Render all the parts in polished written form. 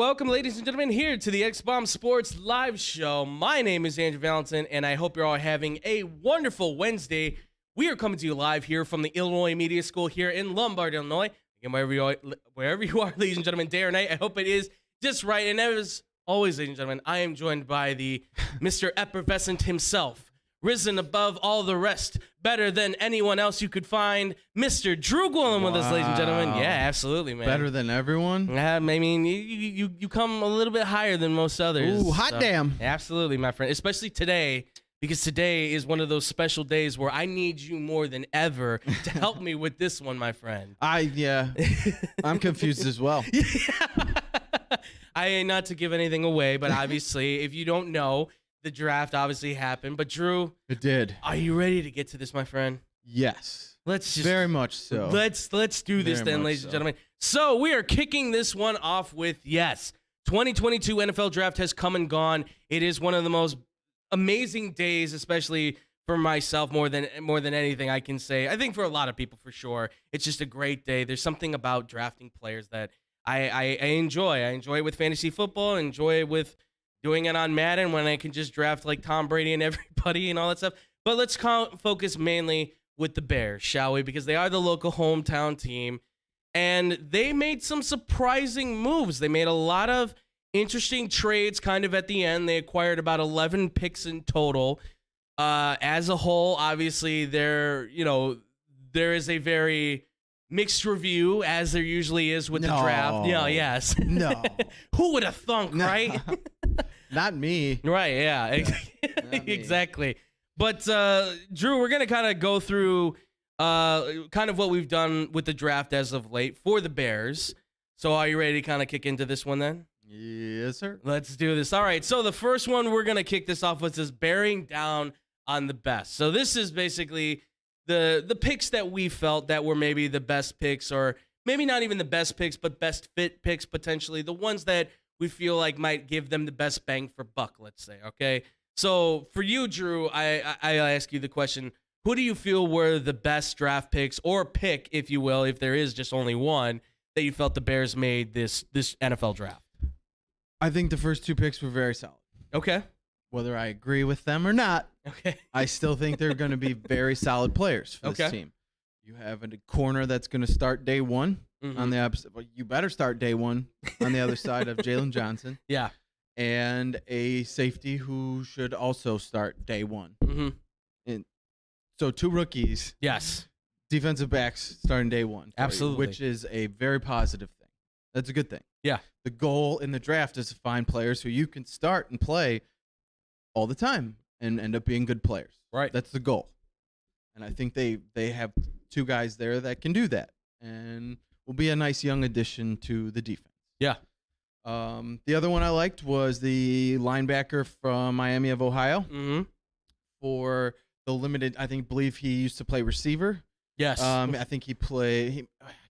welcome, ladies and gentlemen, here to the X-Bomb Sports Live Show. My name is Andrew Valentin, and I hope you're all having a wonderful Wednesday. We are coming to you live here from the Illinois Media School here in Lombard, Illinois. Again, wherever you are, ladies and gentlemen, day or night, I hope it is just right. And as always, ladies and gentlemen, I am joined by the Mr. Effervescent himself, risen above all the rest, better than anyone else you could find, Mr. Drew Gwillim with us, ladies and gentlemen. Yeah, absolutely, man. Better than everyone? Yeah, I mean, you come a little bit higher than most others. Ooh, hot damn. Absolutely, my friend. Especially today, because today is one of those special days where I need you more than ever to help me with this one, my friend. I'm confused as well. Not to give anything away, but obviously, if you don't know, the draft obviously happened. But Drew, it did. Are you ready to get to this, my friend? Yes. Let's just very much so. Let's do this then, ladies and gentlemen. So we are kicking this one off with 2022 NFL draft has come and gone. It is one of the most amazing days, especially for myself, more than anything I can say. I think for a lot of people, for sure, it's just a great day. There's something about drafting players that I enjoy. I enjoy it with fantasy football. I enjoy it with doing it on Madden when I can just draft like Tom Brady and everybody and all that stuff. But let's focus mainly with the Bears, shall we? Because they are the local hometown team, and they made some surprising moves. They made a lot of interesting trades kind of at the end. They acquired about 11 picks in total. As a whole, obviously, there is a very mixed review, as there usually is with the draft. Yeah, yes. No. Who would have thunk, right? Not me. Right, yeah. Exactly. But, Drew, we're going to kind of go through kind of what we've done with the draft as of late for the Bears. So are you ready to kind of kick into this one then? Yes, sir. Let's do this. All right, so the first one we're going to kick this off with is bearing down on the best. So this is basically the picks that we felt that were maybe the best picks, or maybe not even the best picks, but best fit picks potentially, the ones that we feel like might give them the best bang for buck, let's say, okay? So for you, Drew, I ask you the question, who do you feel were the best draft picks, or pick, if you will, if there is just only one, that you felt the Bears made this NFL draft? I think the first two picks were very solid. Okay. Whether I agree with them or not, okay, I still think they're going to be very solid players for this team. You have a corner that's going to start day one on the opposite. Well, you better start day one on the other side of Jalen Johnson. Yeah. And a safety who should also start day one. Mm-hmm. And so two rookies. Yes. Defensive backs starting day one. Absolutely. Which is a very positive thing. That's a good thing. Yeah. The goal in the draft is to find players who you can start and play all the time and end up being good players. Right. That's the goal. And I think they have two guys there that can do that and will be a nice young addition to the defense. Yeah. The other one I liked was the linebacker from Miami of Ohio. Mm-hmm. For the limited, believe he used to play receiver. Yes. I think I can't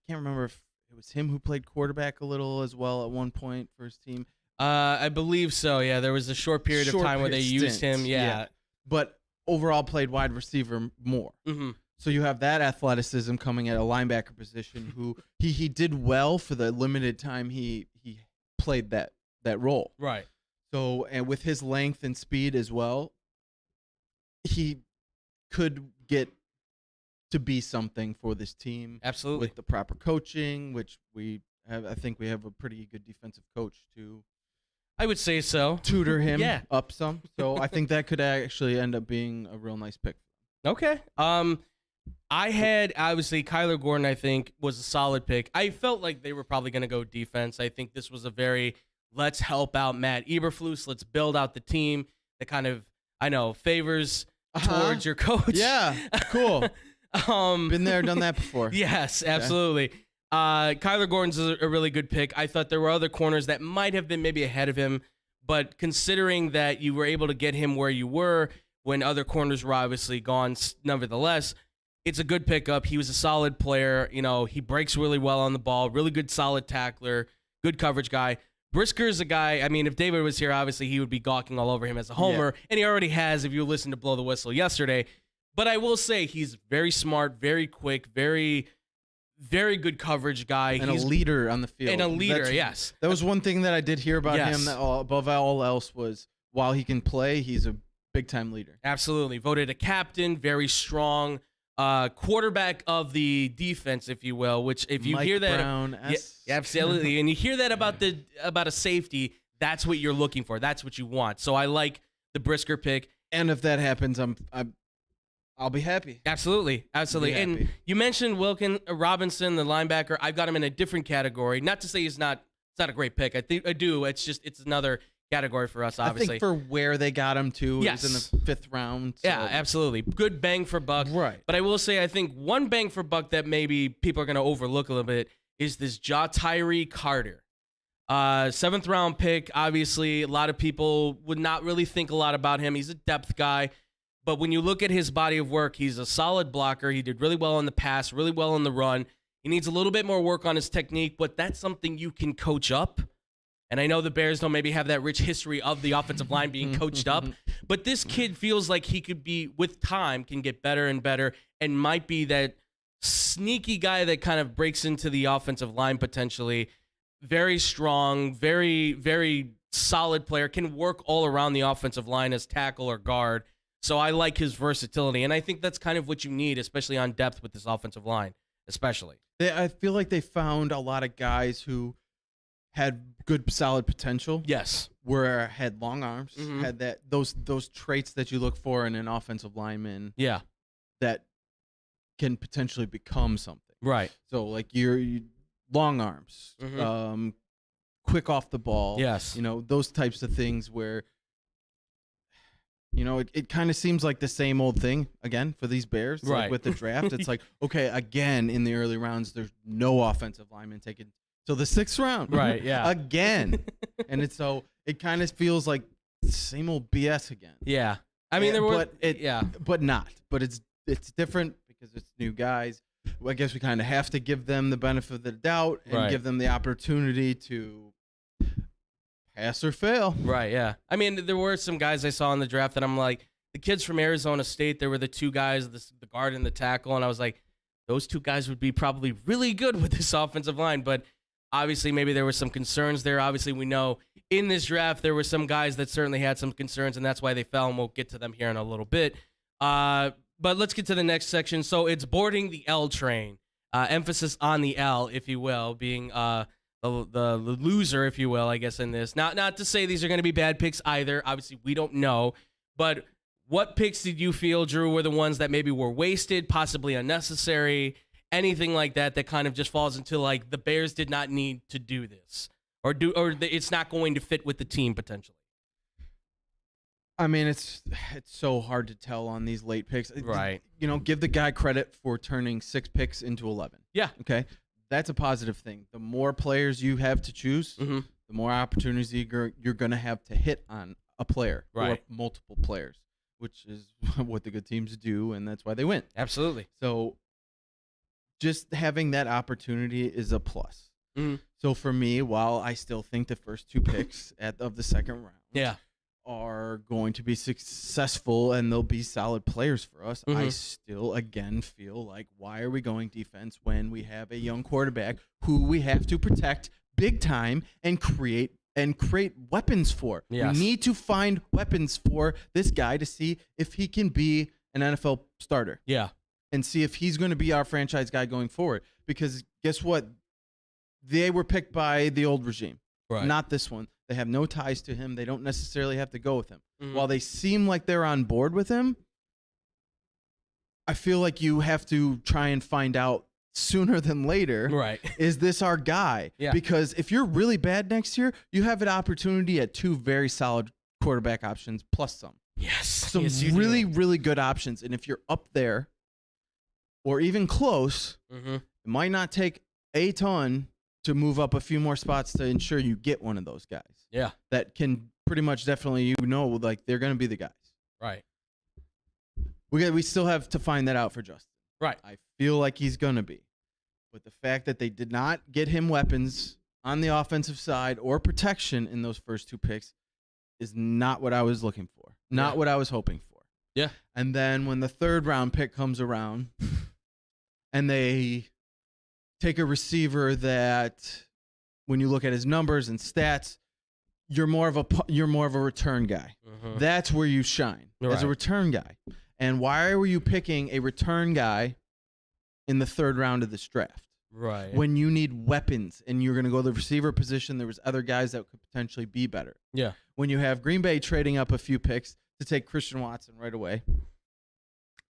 remember if it was him who played quarterback a little as well at one point for his team. I believe so. Yeah, there was a short period of time where they used him. Yeah. But overall played wide receiver more. Mm-hmm. So you have that athleticism coming at a linebacker position who he did well for the limited time he played that role. Right. So, and with his length and speed as well, he could get to be something for this team. Absolutely. With the proper coaching, which I think we have a pretty good defensive coach to, I would say so, tutor him up some. So I think that could actually end up being a real nice pick. Okay. I had, obviously, Kyler Gordon, I think, was a solid pick. I felt like they were probably going to go defense. I think this was a very, let's help out Matt Eberflus. Let's build out the team that kind of, favors towards your coach. Yeah, cool. Been there, done that before. Yes, absolutely. Kyler Gordon's a really good pick. I thought there were other corners that might have been maybe ahead of him, but considering that you were able to get him where you were when other corners were obviously gone, nevertheless, it's a good pickup. He was a solid player. He breaks really well on the ball, really good solid tackler, good coverage guy. Brisker's a guy, if David was here, obviously he would be gawking all over him as a homer, and he already has if you listened to Blow the Whistle yesterday. But I will say he's very smart, very quick, very very good coverage guy. And he's a leader on the field. And a leader, yes. That was one thing that I did hear about him that above all else was while he can play, he's a big-time leader. Absolutely. Voted a captain, very strong quarterback of the defense, if you will, which if you Mike hear that. Brown, yeah, absolutely. And you hear that about a safety, that's what you're looking for. That's what you want. So I like the Brisker pick. And if that happens, I'll be happy. Absolutely. And you mentioned Robinson, the linebacker. I've got him in a different category. Not to say it's not a great pick. I do. It's another category for us, obviously. I think for where they got him to, yes. it was in the 5th round. So. Yeah, absolutely. Good bang for buck. Right. But I will say, I think one bang for buck that maybe people are going to overlook a little bit is this Tyree Carter. 7th round pick. Obviously, a lot of people would not really think a lot about him. He's a depth guy. But when you look at his body of work, he's a solid blocker. He did really well in the pass, really well in the run. He needs a little bit more work on his technique, but that's something you can coach up. And I know the Bears don't maybe have that rich history of the offensive line being coached up, but this kid feels like he could be, with time, can get better and better and might be that sneaky guy that kind of breaks into the offensive line potentially. Very strong, very, very solid player, can work all around the offensive line as tackle or guard. So I like his versatility, and I think that's kind of what you need, especially on depth with this offensive line, especially. I feel like they found a lot of guys who had good, solid potential. Yes. Had long arms, had those traits that you look for in an offensive lineman. Yeah. That can potentially become something. Right. So like your long arms, quick off the ball. Yes. Those types of things where, it kind of seems like the same old thing again for these Bears. Right. Like with the draft, it's like, okay, again, in the early rounds, there's no offensive lineman taken till the 6th round. Right, yeah. Again. And it kind of feels like the same old BS again. Yeah. I mean, but not. But it's different because it's new guys. I guess we kind of have to give them the benefit of the doubt and give them the opportunity to pass or fail. Right, yeah. I mean, there were some guys I saw in the draft that I'm like, the kids from Arizona State, there were the two guys, the guard and the tackle, and I was like, those two guys would be probably really good with this offensive line, but obviously maybe there were some concerns there. Obviously, we know in this draft there were some guys that certainly had some concerns, and that's why they fell, and we'll get to them here in a little bit. But let's get to the next section. So it's boarding the L train. Emphasis on the L, if you will, being the loser, if you will, I guess, in this. Not to say these are going to be bad picks either. Obviously, we don't know. But what picks did you feel, Drew, were the ones that maybe were wasted, possibly unnecessary, anything like that kind of just falls into like the Bears did not need to do this or it's not going to fit with the team potentially? I mean, it's so hard to tell on these late picks. Right. Give the guy credit for turning 6 picks into 11. Yeah. Okay. That's a positive thing. The more players you have to choose, the more opportunities you're going to have to hit on a player or multiple players, which is what the good teams do, and that's why they win. Absolutely. So just having that opportunity is a plus. So for me, while I still think the first 2 picks of the 2nd round are going to be successful and they'll be solid players for us, I still, again, feel like, why are we going defense when we have a young quarterback who we have to protect big time and create weapons for? Yes. We need to find weapons for this guy to see if he can be an NFL starter. Yeah. And see if he's going to be our franchise guy going forward. Because guess what? They were picked by the old regime, not this one. They have no ties to him. They don't necessarily have to go with him. While they seem like they're on board with him, I feel like you have to try and find out sooner than later, is this our guy? Yeah. Because if you're really bad next year, you have an opportunity at 2 very solid quarterback options plus some. Yes. Some yes, really, really good options. And if you're up there or even close, it might not take a ton to move up a few more spots to ensure you get one of those guys. Yeah. That can pretty much definitely, like they're going to be the guys. Right. We still have to find that out for Justin. Right. I feel like he's going to be. But the fact that they did not get him weapons on the offensive side or protection in those first 2 picks is not what I was looking for. Not what I was hoping for. Yeah. And then when the 3rd round pick comes around and they take a receiver that, when you look at his numbers and stats, you're more of a return guy. Mm-hmm. That's where you shine as a return guy. And why were you picking a return guy in the 3rd round of this draft? Right. When you need weapons and you're going to go to the receiver position, there was other guys that could potentially be better. Yeah. When you have Green Bay trading up a few picks to take Christian Watson right away.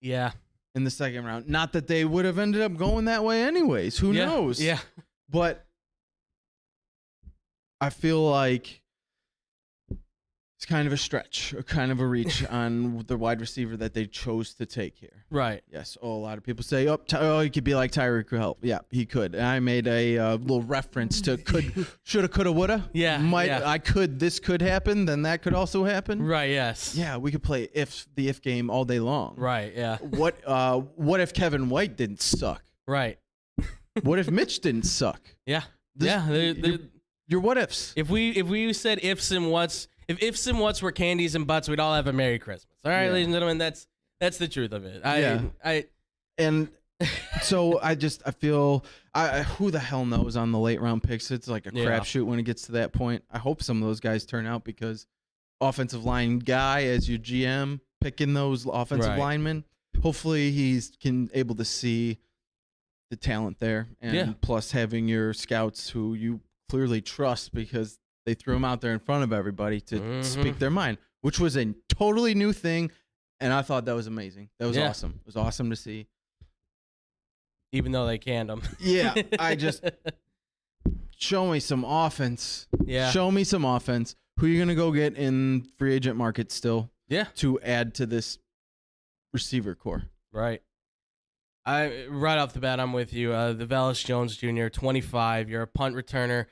Yeah. In the 2nd round. Not that they would have ended up going that way anyways. Who knows? Yeah. But I feel like it's kind of a stretch, or kind of a reach on the wide receiver that they chose to take here. Right. Yes. Oh, a lot of people say, he could be like Tyreek Hill. Yeah, he could. And I made a little reference to shoulda, coulda, woulda. Yeah. This could happen, then that could also happen. Right. Yes. Yeah, we could play the if game all day long. Right. Yeah. What if Kevin White didn't suck? Right. What if Mitch didn't suck? Yeah. Your what ifs. If we said ifs and whats. If ifs and whats were candies and butts, we'd all have a Merry Christmas. All right, ladies and gentlemen, that's the truth of it. And so I feel who the hell knows on the late round picks? It's like a crapshoot when it gets to that point. I hope some of those guys turn out, because offensive line guy as your GM picking those offensive linemen. Hopefully he's able to see the talent there, and plus having your scouts who you clearly trust, because they threw him out there in front of everybody to speak their mind, which was a totally new thing, and I thought that was amazing. That was awesome. It was awesome to see. Even though they canned him. Yeah, show me some offense. Yeah. Show me some offense. Who are you going to go get in free agent market still to add to this receiver core? Right. Right off the bat, I'm with you. The Velus Jones Jr., 25. You're a punt returner.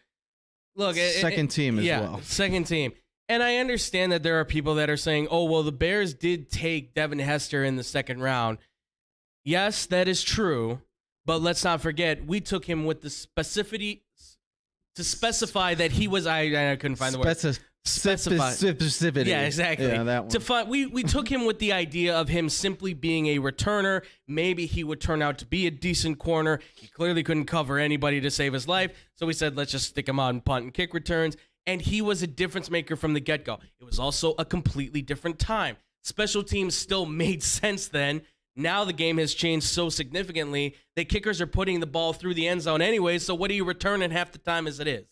Look, second team as well. Second team. And I understand that there are people that are saying, oh, well, the Bears did take Devin Hester in the 2nd round. Yes, that is true. But let's not forget, we took him with the specificity to specify that he was, I couldn't find the word. Specificity. Yeah, exactly. Yeah, that one. We took him with the idea of him simply being a returner. Maybe he would turn out to be a decent corner. He clearly couldn't cover anybody to save his life. So we said, let's just stick him on punt and kick returns. And he was a difference maker from the get-go. It was also a completely different time. Special teams still made sense then. Now the game has changed so significantly that kickers are putting the ball through the end zone anyway. So what do you return in half the time as it is?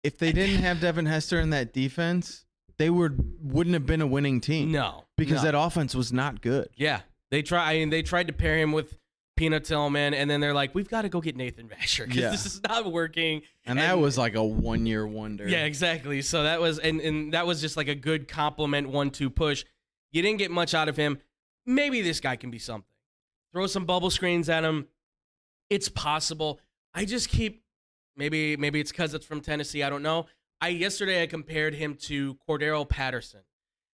If they didn't have Devin Hester in that defense, they wouldn't have been a winning team. No. Because that offense was not good. Yeah. They tried to pair him with Peanut Tillman, and then they're like, we've got to go get Nathan Vasher because this is not working. And that was like a 1-year wonder. Yeah, exactly. So that was and that was just like a good compliment 1-2 push. You didn't get much out of him. Maybe this guy can be something. Throw some bubble screens at him. It's possible. I just keep maybe it's because it's from Tennessee. I don't know. Yesterday I compared him to Cordero Patterson.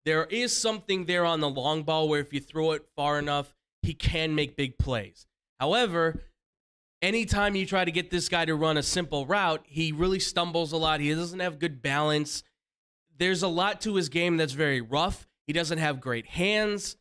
There is something there on the long ball where if you throw it far enough, he can make big plays. However, anytime you try to get this guy to run a simple route, he really stumbles a lot. He doesn't have good balance. There's a lot to his game that's very rough. He doesn't have great hands.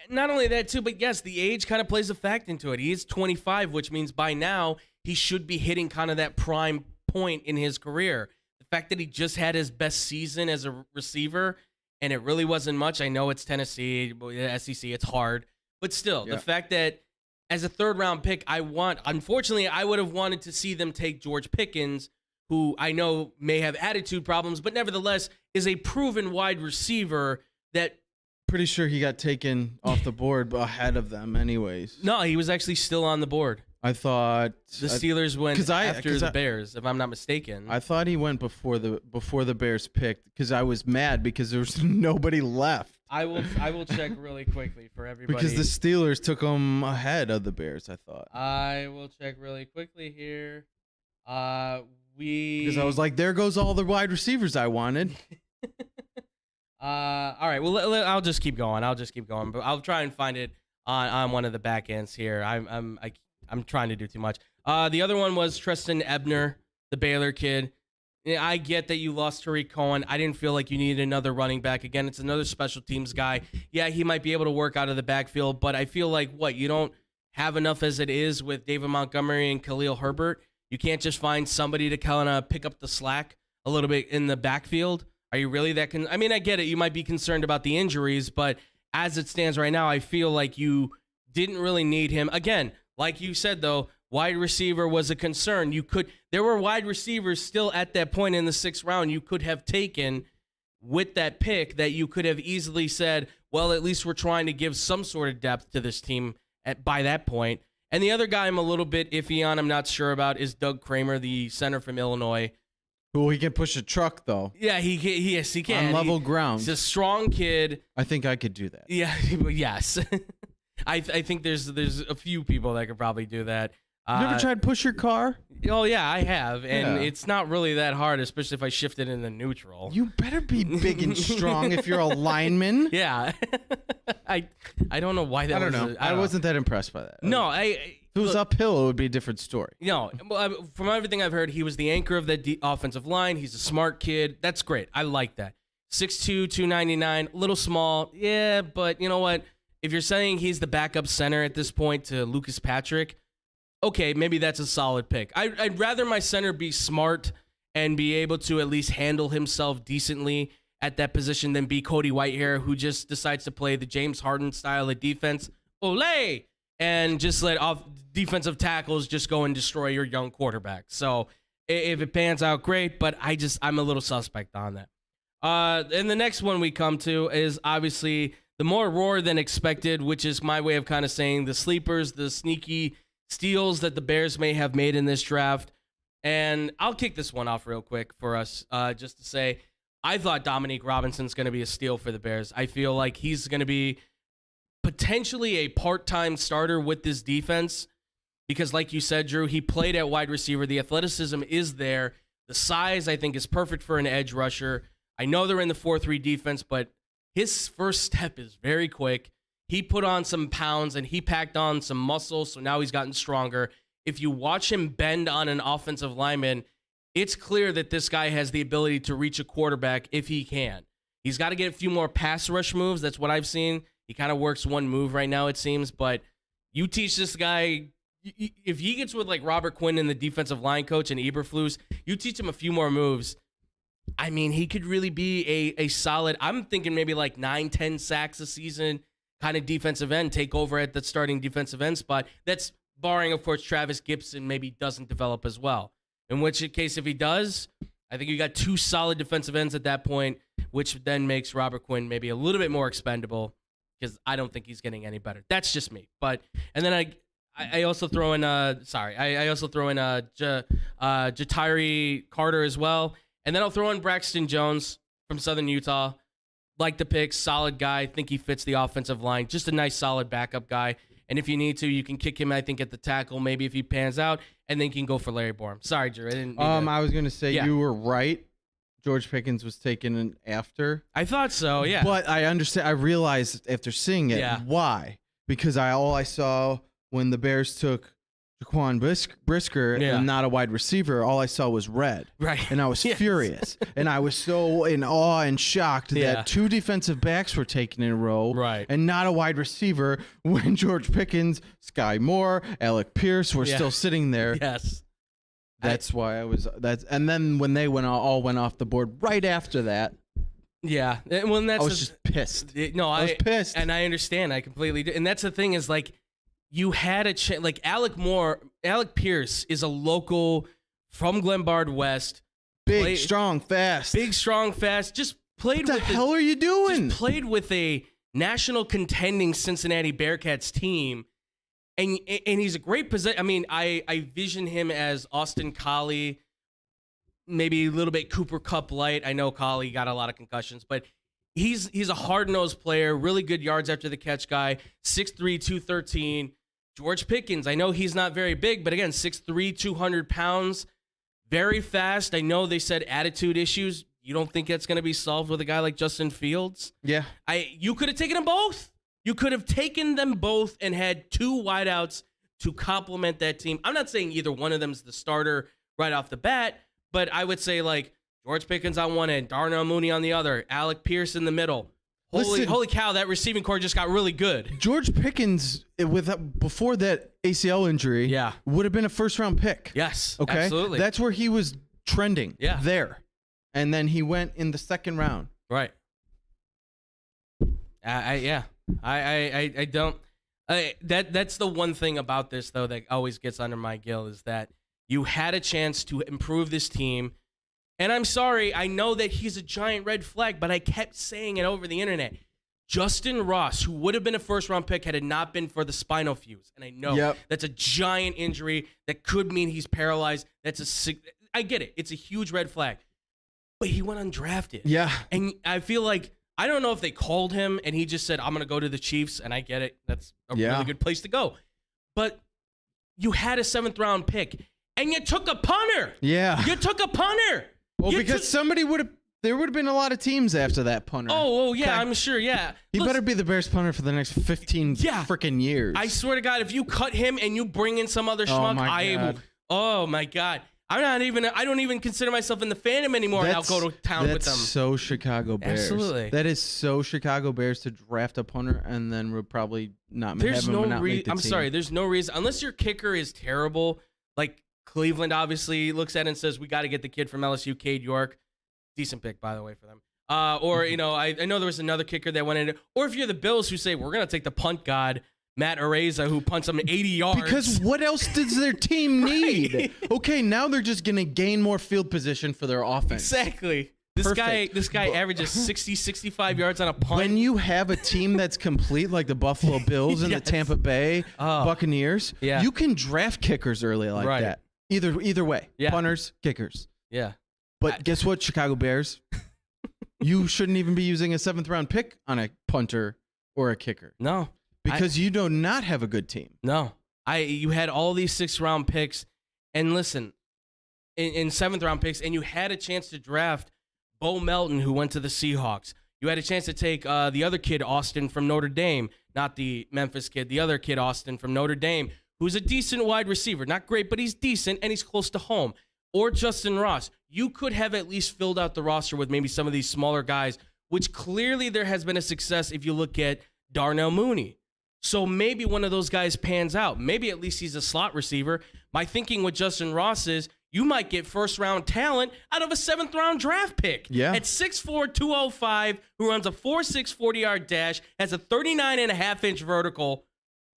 Not only that, too, but yes, the age kind of plays a fact into it. He is 25, which means by now he should be hitting kind of that prime point in his career. The fact that he just had his best season as a receiver, and it really wasn't much. I know it's Tennessee, SEC, it's hard. But still, the fact that as a third-round pick, unfortunately, I would have wanted to see them take George Pickens, who I know may have attitude problems, but nevertheless is a proven wide receiver that... Pretty sure he got taken off the board ahead of them anyways. No, he was actually still on the board. I thought the Steelers went after the Bears, if I'm not mistaken. I thought he went before the Bears picked because I was mad because there was nobody left. I will check really quickly for everybody. Because the Steelers took him ahead of the Bears, I thought. I will check really quickly here. Because I was like, there goes all the wide receivers I wanted. All right. Well, I'll just keep going. But I'll try and find it on one of the back ends here. I'm trying to do too much. The other one was Tristan Ebner, the Baylor kid. Yeah, I get that you lost Tariq Cohen. I didn't feel like you needed another running back. Again, it's another special teams guy. Yeah, he might be able to work out of the backfield, but I feel like you don't have enough as it is with David Montgomery and Khalil Herbert? You can't just find somebody to kind of pick up the slack a little bit in the backfield? Are you really that I mean, I get it. You might be concerned about the injuries, but as it stands right now, I feel like you didn't really need him. Again, like you said, though, wide receiver was a concern. There were wide receivers still at that point in the 6th round you could have taken with that pick that you could have easily said, well, at least we're trying to give some sort of depth to this team by that point. And the other guy I'm a little bit iffy on, I'm not sure about, is Doug Kramer, the center from Illinois. Well, he can push a truck, though. Yeah, yes, he can. On level ground. He's a strong kid. I think I could do that. Yeah, yes. I think there's a few people that could probably do that. You ever tried to push your car? Oh, yeah, I have. And it's not really that hard, especially if I shift it into neutral. You better be big and strong if you're a lineman. Yeah. I don't know why that was. I don't know. I wasn't that impressed by that. No, if it was uphill, it would be a different story. No, from everything I've heard, he was the anchor of that offensive line. He's a smart kid. That's great. I like that. 6'2", 299, a little small. Yeah, but you know what? If you're saying he's the backup center at this point to Lucas Patrick, okay, maybe that's a solid pick. I'd rather my center be smart and be able to at least handle himself decently at that position than be Cody Whitehair, who just decides to play the James Harden style of defense. Ole! And just let off defensive tackles just go and destroy your young quarterback. So if it pans out, great, but I'm a little suspect on that. And the next one we come to is obviously the more roar than expected, which is my way of kind of saying the sleepers, the sneaky steals that the Bears may have made in this draft. And I'll kick this one off real quick for us, just to say, I thought Dominique Robinson's going to be a steal for the Bears. I feel like he's going to be potentially a part-time starter with this defense because, like you said, Drew, he played at wide receiver. The athleticism is there. The size, I think, is perfect for an edge rusher. I know they're in the 4-3 defense, but his first step is very quick. He put on some pounds and he packed on some muscle, so now he's gotten stronger. If you watch him bend on an offensive lineman, it's clear that this guy has the ability to reach a quarterback if he can. He's got to get a few more pass rush moves. That's what I've seen. He kind of works one move right now, it seems, but you teach this guy, if he gets with like Robert Quinn and the defensive line coach and Eberflus, you teach him a few more moves. I mean, he could really be a solid, I'm thinking maybe like 9-10 sacks a season kind of defensive end, take over at the starting defensive end spot. That's barring, of course, Travis Gibson maybe doesn't develop as well. In which case, if he does, I think you got two solid defensive ends at that point, which then makes Robert Quinn maybe a little bit more expendable because I don't think he's getting any better. That's just me. But and then I also throw in Jatiri Carter as well, and then I'll throw in Braxton Jones from Southern Utah. Like the pick, solid guy. Think he fits the offensive line. Just a nice, solid backup guy. And if you need to, you can kick him, I think, at the tackle, maybe if he pans out, and then you can go for Larry Borum. Sorry, Drew. I was going to say you were right. George Pickens was taken after. I thought so, yeah. But I understand. I realized after seeing it why. Because all I saw when the Bears took Jaquan Brisker and not a wide receiver, all I saw was red. Right. And I was furious. And I was so in awe and shocked that two defensive backs were taken in a row and not a wide receiver when George Pickens, Sky Moore, Alec Pierce were still sitting there. Yes. That's why I was and then when they all went off the board right after that. Yeah. Well, I was just pissed. I was pissed. And I understand. I completely do. And that's the thing is like you had a chance, like Alec Pierce is a local from Glenbard West. Big, strong, fast. Just played what the hell are you doing? Just played with a national contending Cincinnati Bearcats team. And he's a great position. I mean, I vision him as Austin Collie, maybe a little bit Cooper Kupp light. I know Collie got a lot of concussions, but he's a hard-nosed player, really good yards after the catch guy, 6'3", 213. George Pickens, I know he's not very big, but again, 6'3", 200 pounds, very fast. I know they said attitude issues. You don't think that's going to be solved with a guy like Justin Fields? Yeah. You could have taken them both. You could have taken them both and had two wideouts to complement that team. I'm not saying either one of them is the starter right off the bat, but I would say like George Pickens on one end, Darnell Mooney on the other, Alec Pierce in the middle. Holy cow, that receiving core just got really good. George Pickens, before that ACL injury, would have been a first-round pick. Yes, okay? absolutely. That's where he was trending, there. And then he went in the second round. Right. I don't. That's the one thing about this, though, that always gets under my gill is that you had a chance to improve this team. And I'm sorry, I know that he's a giant red flag, but I kept saying it over the internet. Justin Ross, who would have been a first-round pick had it not been for the spinal fuse. And I know that's a giant injury that could mean he's paralyzed. I get it. It's a huge red flag. But he went undrafted. Yeah. And I feel like, I don't know if they called him and he just said, I'm going to go to the Chiefs, and I get it. That's a really good place to go. But you had a 7th-round pick, and you took a punter. Yeah. You took a punter. Well, because there would have been a lot of teams after that punter. Oh, yeah, I'm sure, yeah. He better be the Bears punter for the next 15 freaking years. I swear to God, if you cut him and you bring in some other schmuck, oh my God. I don't even consider myself in the fandom anymore, and I'll go to town with them. That's so Chicago Bears. Absolutely. That is so Chicago Bears to draft a punter and then we'll probably not make the team. Sorry, there's no reason. Unless your kicker is terrible, like Cleveland obviously looks at it and says, we got to get the kid from LSU, Cade York. Decent pick, by the way, for them. Or, I know there was another kicker that went in. Or if you're the Bills who say, we're going to take the punt god, Matt Araiza, who punts them 80 yards. Because what else does their team need? Okay, now they're just going to gain more field position for their offense. Exactly. This guy averages 60, 65 yards on a punt. When you have a team that's complete like the Buffalo Bills and the Tampa Bay Buccaneers, you can draft kickers early like that. Either way. Punters, kickers. Yeah. But guess what, Chicago Bears? You shouldn't even be using a 7th-round pick on a punter or a kicker. No. Because you do not have a good team. No. You had all these 6th-round picks. And listen, in 7th-round picks, and you had a chance to draft Bo Melton, who went to the Seahawks. You had a chance to take the other kid, Austin, from Notre Dame. Not the Memphis kid. The other kid, Austin, from Notre Dame, who's a decent wide receiver. Not great, but he's decent, and he's close to home. Or Justin Ross. You could have at least filled out the roster with maybe some of these smaller guys, which clearly there has been a success if you look at Darnell Mooney. So maybe one of those guys pans out. Maybe at least he's a slot receiver. My thinking with Justin Ross is you might get first-round talent out of a 7th-round draft pick. Yeah. At 6'4", 205, who runs a 4.6 40-yard dash, has a 39.5-inch vertical.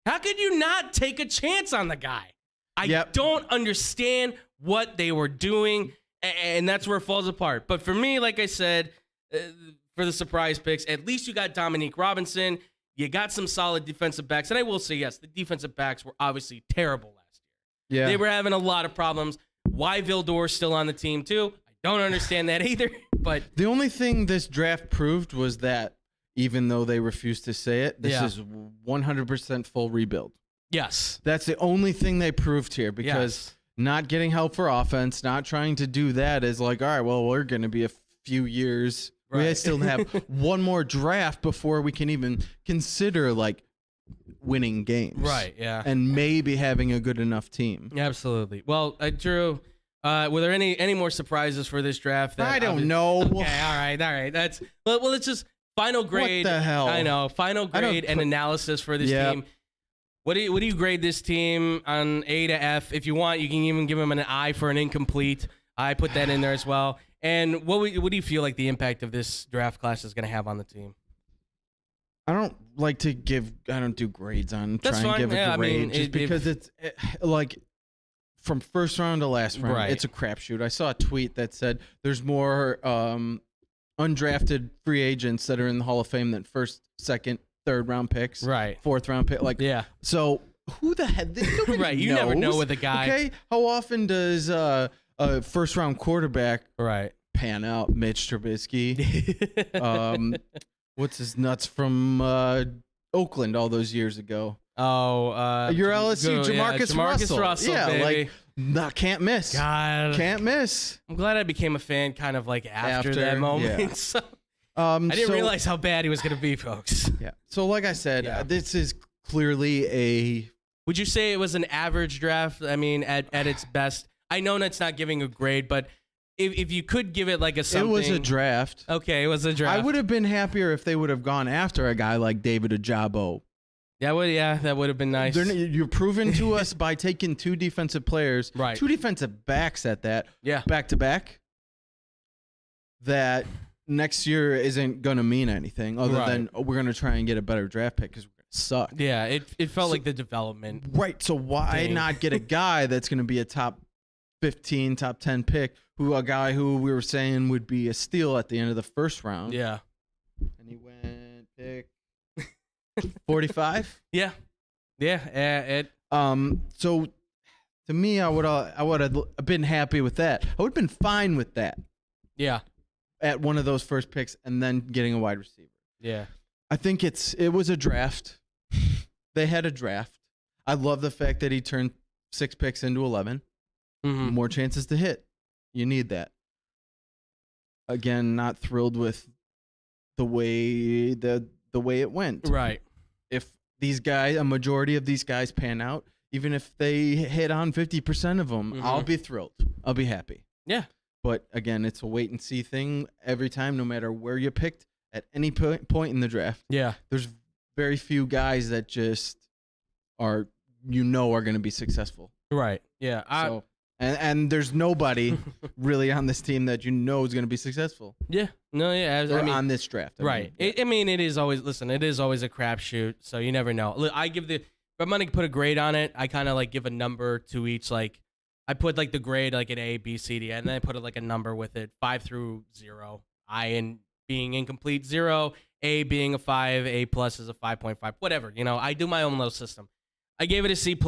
How could you not take a chance on the guy? I don't understand what they were doing, and that's where it falls apart. But for me, like I said, for the surprise picks, at least you got Dominique Robinson. You got some solid defensive backs. And I will say, yes, the defensive backs were obviously terrible last year. Yeah. They were having a lot of problems. Why Vildor's still on the team, too? I don't understand that either. But the only thing this draft proved was that, even though they refused to say it, this is 100% full rebuild. Yes. That's the only thing they proved here, because not getting help for offense, not trying to do that is like, all right, well, we're going to be a few years. Right. We still have one more draft before we can even consider like winning games. Right, yeah. And maybe having a good enough team. Absolutely. Well, Drew, were there any more surprises for this draft? I don't know. Okay, all right. Well, it's just final grade. What the hell? I know. Final grade and analysis for this team. What do you grade this team on A to F? If you want, you can even give them an I for an incomplete. I put that in there as well. And what do you feel like the impact of this draft class is going to have on the team? I don't do grades on trying to give a grade because it's like from first round to last round, it's a crapshoot. I saw a tweet that said there's more undrafted free agents that are in the Hall of Fame than first, second, third round picks. Right. 4th round pick. So who the heck? Nobody you knows. Never know with a guy. Okay. How often does a first round quarterback pan out? Mitch Trubisky. What's his nuts from Oakland all those years ago? Oh, your LSU, Jamarcus Russell. Yeah, baby. Can't miss. God, can't miss. I'm glad I became a fan kind of like after that moment. Yeah. So, I didn't realize how bad he was going to be, folks. Yeah. So like I said, this is clearly a... Would you say it was an average draft? I mean, at its best. I know that's not giving a grade, but if you could give it like a something. It was a draft. Okay, it was a draft. I would have been happier if they would have gone after a guy like David Ojabo. That would have been nice. You're proving to us by taking 2 defensive players, right. 2 defensive backs at that, back to back, that next year isn't going to mean anything other than we're going to try and get a better draft pick because we're going to suck. Yeah, it felt like the development. Right, so why not get a guy that's going to be a top 15, top 10 pick, a guy who we were saying would be a steal at the end of the first round. Yeah. And he went pick 45? Yeah. So to me, I would have been happy with that. I would have been fine with that. Yeah. At one of those first picks and then getting a wide receiver. Yeah. I think it was a draft. They had a draft. I love the fact that he turned 6 picks into 11. Mm-hmm. More chances to hit. You need that. Again, not thrilled with the way it went. Right. If a majority of these guys pan out, even if they hit on 50% of them, I'll be thrilled. I'll be happy. Yeah. But again, it's a wait and see thing every time, no matter where you picked at any point in the draft. Yeah. There's very few guys that just are going to be successable. Right. Yeah. And there's nobody really on this team that is going to be successful. Yeah. No, yeah. On this draft. Right. It is always a crapshoot, so you never know. Look, if I'm going to put a grade on it, I kind of like give a number to each. Like, I put like the grade like an A, B, C, D, and then I put it like a number with it, 5 through 0. I being incomplete, 0. A being a 5. A plus is a 5.5. Whatever. I do my own little system. I gave it a C+.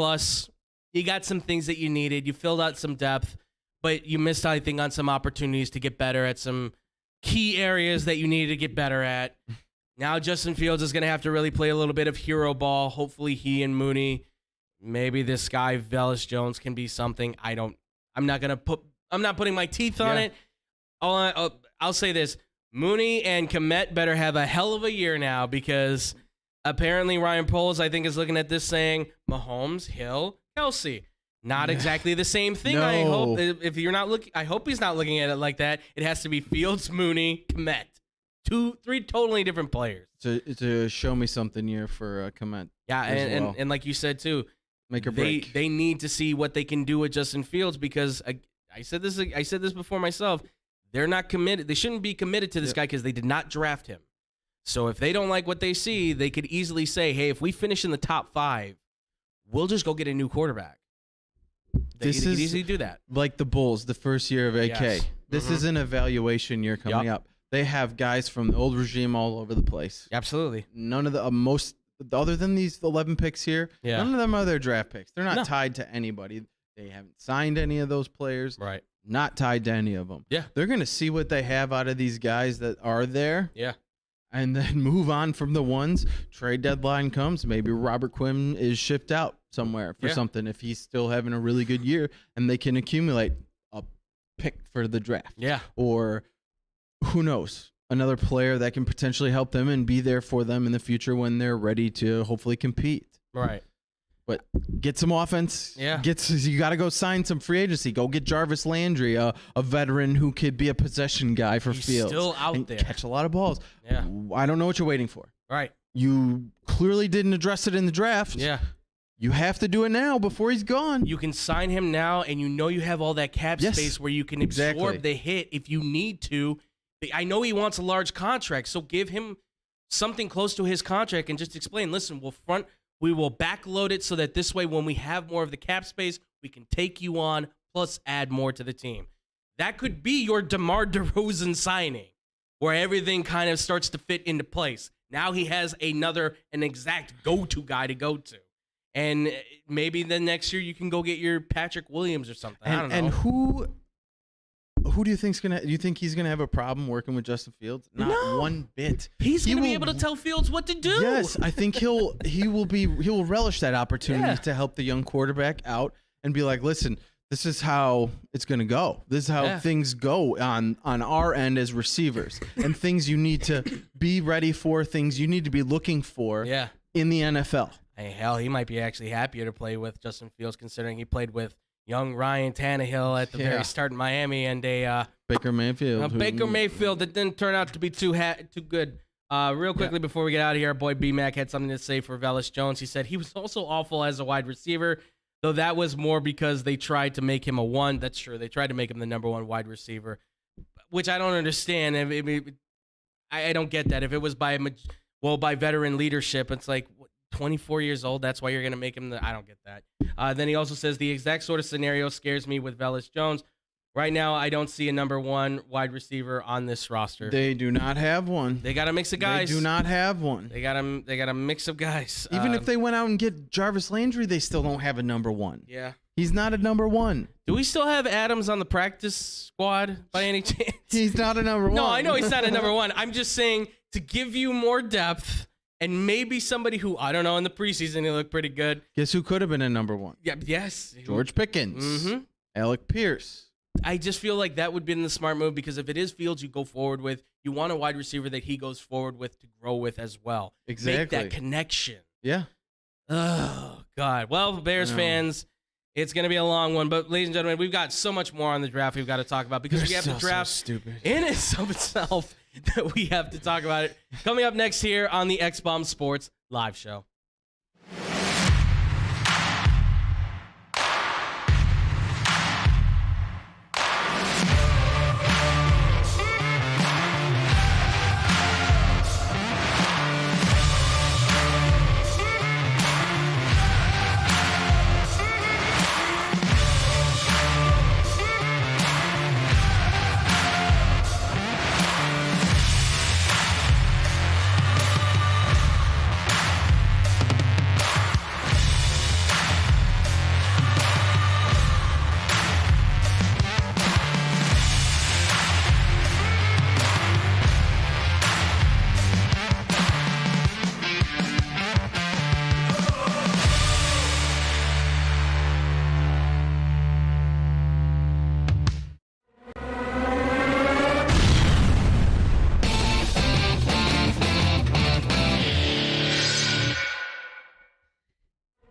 You got some things that you needed. You filled out some depth, but you missed, I think, on some opportunities to get better at some key areas that you needed to get better at. Now Justin Fields is going to have to really play a little bit of hero ball. Hopefully he and Mooney, maybe this guy Velus Jones can be something. I'm not putting my teeth on it. I'll say this. Mooney and Kmet better have a hell of a year now because apparently Ryan Poles, I think, is looking at this saying Mahomes, Hill, Kelsey. Not exactly the same thing. No. I hope if you're not looking, I hope he's not looking at it like that. It has to be Fields, Mooney, Kmet. 3 totally different players. It's a show me something year for Kmet. Yeah, and like you said too, make or break. They need to see what they can do with Justin Fields because I said this before myself. They're not committed. They shouldn't be committed to this guy because they did not draft him. So if they don't like what they see, they could easily say, hey, if we finish in the top 5, we'll just go get a new quarterback. They could easily do that. Like the Bulls, the first year of AK. Yes. This is an evaluation year coming up. They have guys from the old regime all over the place. Absolutely. None of the other than these 11 picks here, none of them are their draft picks. They're not tied to anybody. They haven't signed any of those players. Right. Not tied to any of them. Yeah. They're going to see what they have out of these guys that are there. Yeah. And then move on from the ones. Trade deadline comes. Maybe Robert Quinn is shipped out somewhere for something if he's still having a really good year and they can accumulate a pick for the draft. Yeah. Or who knows? Another player that can potentially help them and be there for them in the future when they're ready to hopefully compete. Right. But get some offense. Yeah. You got to go sign some free agency. Go get Jarvis Landry, a veteran who could be a possession guy for Fields. Still out there. Catch a lot of balls. Yeah. I don't know what you're waiting for. Right. You clearly didn't address it in the draft. Yeah. You have to do it now before he's gone. You can sign him now, and you have all that cap space where you can absorb the hit if you need to. I know he wants a large contract, so give him something close to his contract and just explain, listen, we will backload it so that this way when we have more of the cap space, we can take you on plus add more to the team. That could be your DeMar DeRozan signing where everything kind of starts to fit into place. Now he has an exact go-to guy to go to. And maybe then next year you can go get your Patrick Williams or something. I don't know. And who do you think's gonna? Do you think he's gonna have a problem working with Justin Fields? Not one bit. He's gonna be able to tell Fields what to do. Yes, I think he will relish that opportunity to help the young quarterback out and be like, listen, this is how it's gonna go. This is how things go on our end as receivers, and things you need to be ready for, things you need to be looking for. In the NFL. Hey, hell, he might be actually happier to play with Justin Fields considering he played with young Ryan Tannehill at the very start in Miami, and a Baker Mayfield. Baker Mayfield that didn't turn out to be too good. Real quickly before we get out of here, our boy B-Mac had something to say for Velus Jones. He said he was also awful as a wide receiver, though that was more because they tried to make him a one. That's true. They tried to make him the number one wide receiver, which I don't understand. I don't get that. If it was by veteran leadership, it's like 24 years old. That's why you're going to make him I don't get that. Then he also says the exact sort of scenario scares me with Velus Jones. Right now, I don't see a number one wide receiver on this roster. They do not have one. They got a mix of guys. They do not have one. They got a mix of guys. Even if they went out and get Jarvis Landry, they still don't have a number one. Yeah. He's not a number one. Do we still have Adams on the practice squad by any chance? He's not a number one. No, I know he's not a number one. I'm just saying to give you more depth and maybe somebody who, I don't know, in the preseason he looked pretty good. Guess who could have been a number one? Yeah, yes. George Pickens. Alec Pierce. I just feel like that would be the smart move because if it is Fields you go forward with, you want a wide receiver that he goes forward with to grow with as well. Exactly. Make that connection. Yeah. Oh, God. Well, Bears fans, it's going to be a long one. But, ladies and gentlemen, we've got so much more on the draft we've got to talk about because we have the draft in itself that we have to talk about it. Coming up next here on the X-Bomb Sports Live Show.